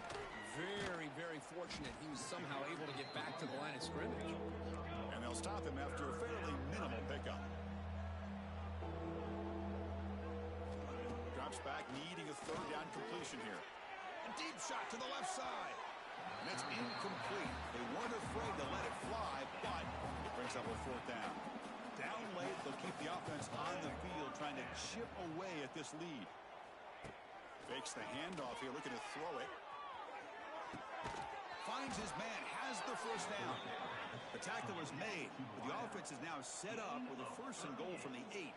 Very, very fortunate he was somehow able to get back to the line of scrimmage. And they'll stop him after a fairly minimal pickup. Drops back, needing a 3rd down completion here. A deep shot to the left side. And it's incomplete. They weren't afraid to let it fly, but it brings up a 4th down. Down late, they'll keep the offense on the field, trying to chip away at this lead. Fakes the handoff here, looking to throw it. Finds his man, has the 1st down. The tackle is made, but the offense is now set up with a 1st and goal from the 8.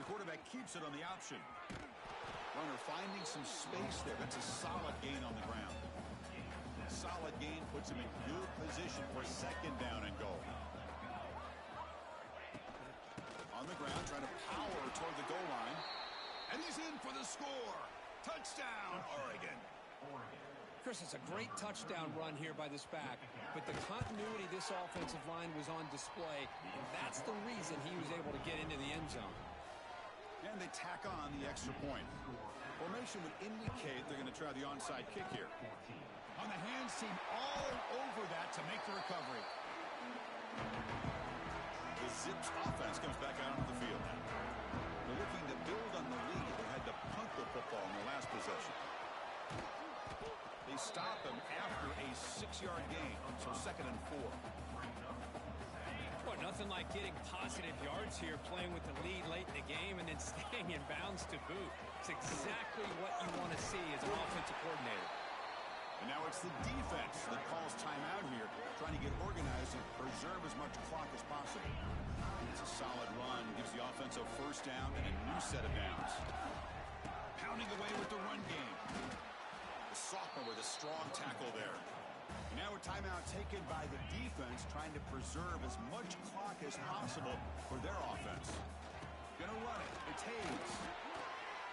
The quarterback keeps it on the option. Runner finding some space there. That's a solid gain on the ground. Solid gain puts him in good position for 2nd down and goal. On the ground, trying to power toward the goal line. And he's in for the score. Touchdown, Oregon. Chris, it's a great touchdown run here by this back, but the continuity of this offensive line was on display, and that's the reason he was able to get into the end zone. And they tack on the extra point. Formation would indicate they're going to try the onside kick here. On the hands team, all over that to make the recovery. The Zips offense comes back out onto the field now. They're looking to build on the lead. They had to punt the football in their last possession. They stop him after a 6-yard gain, so 2nd and 4. Well, Nothing like getting positive yards here, playing with the lead late in the game, and then staying in bounds to boot. It's exactly what you want to see as an offensive coordinator. And now it's the defense that calls timeout here, trying to get organized and preserve as much clock as possible. It's a solid run, gives the offense a first down and a new set of downs. Pounding away with the run game. The sophomore with a strong tackle there. Now a timeout taken by the defense, trying to preserve as much clock as possible for their offense. Gonna run it. It's Hayes.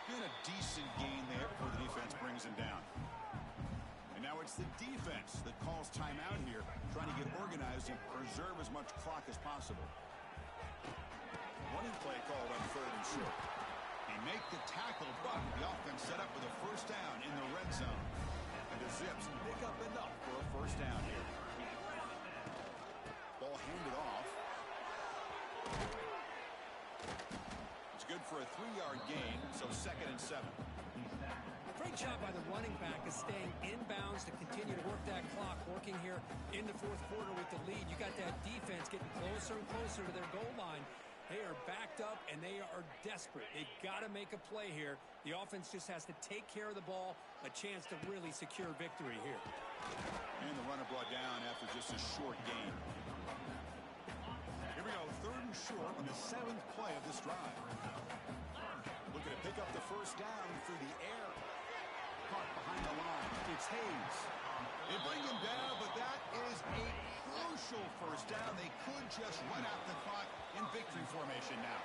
Doing a decent gain there before the defense brings him down. And now it's the defense that calls timeout here, trying to get organized and preserve as much clock as possible. Running play called on 3rd and short. They make the tackle, but the offense set up with a first down in the red zone. And the Zips pick up enough for a first down here. Ball handed off. It's good for a 3-yard gain, so 2nd and 7. Great job by the running back of staying inbounds to continue to work that clock, working here in the 4th quarter with the lead. You got that defense getting closer and closer to their goal line. They are backed up, and they are desperate. They've got to make a play here. The offense just has to take care of the ball, a chance to really secure victory here. And the runner brought down after just a short gain. Here we go, 3rd and short on the 7th play of this drive. Looking to pick up the first down through the air. Caught behind the line. It's Hayes. They bring him down, but that is a crucial first down. They could just run out the clock in victory formation now.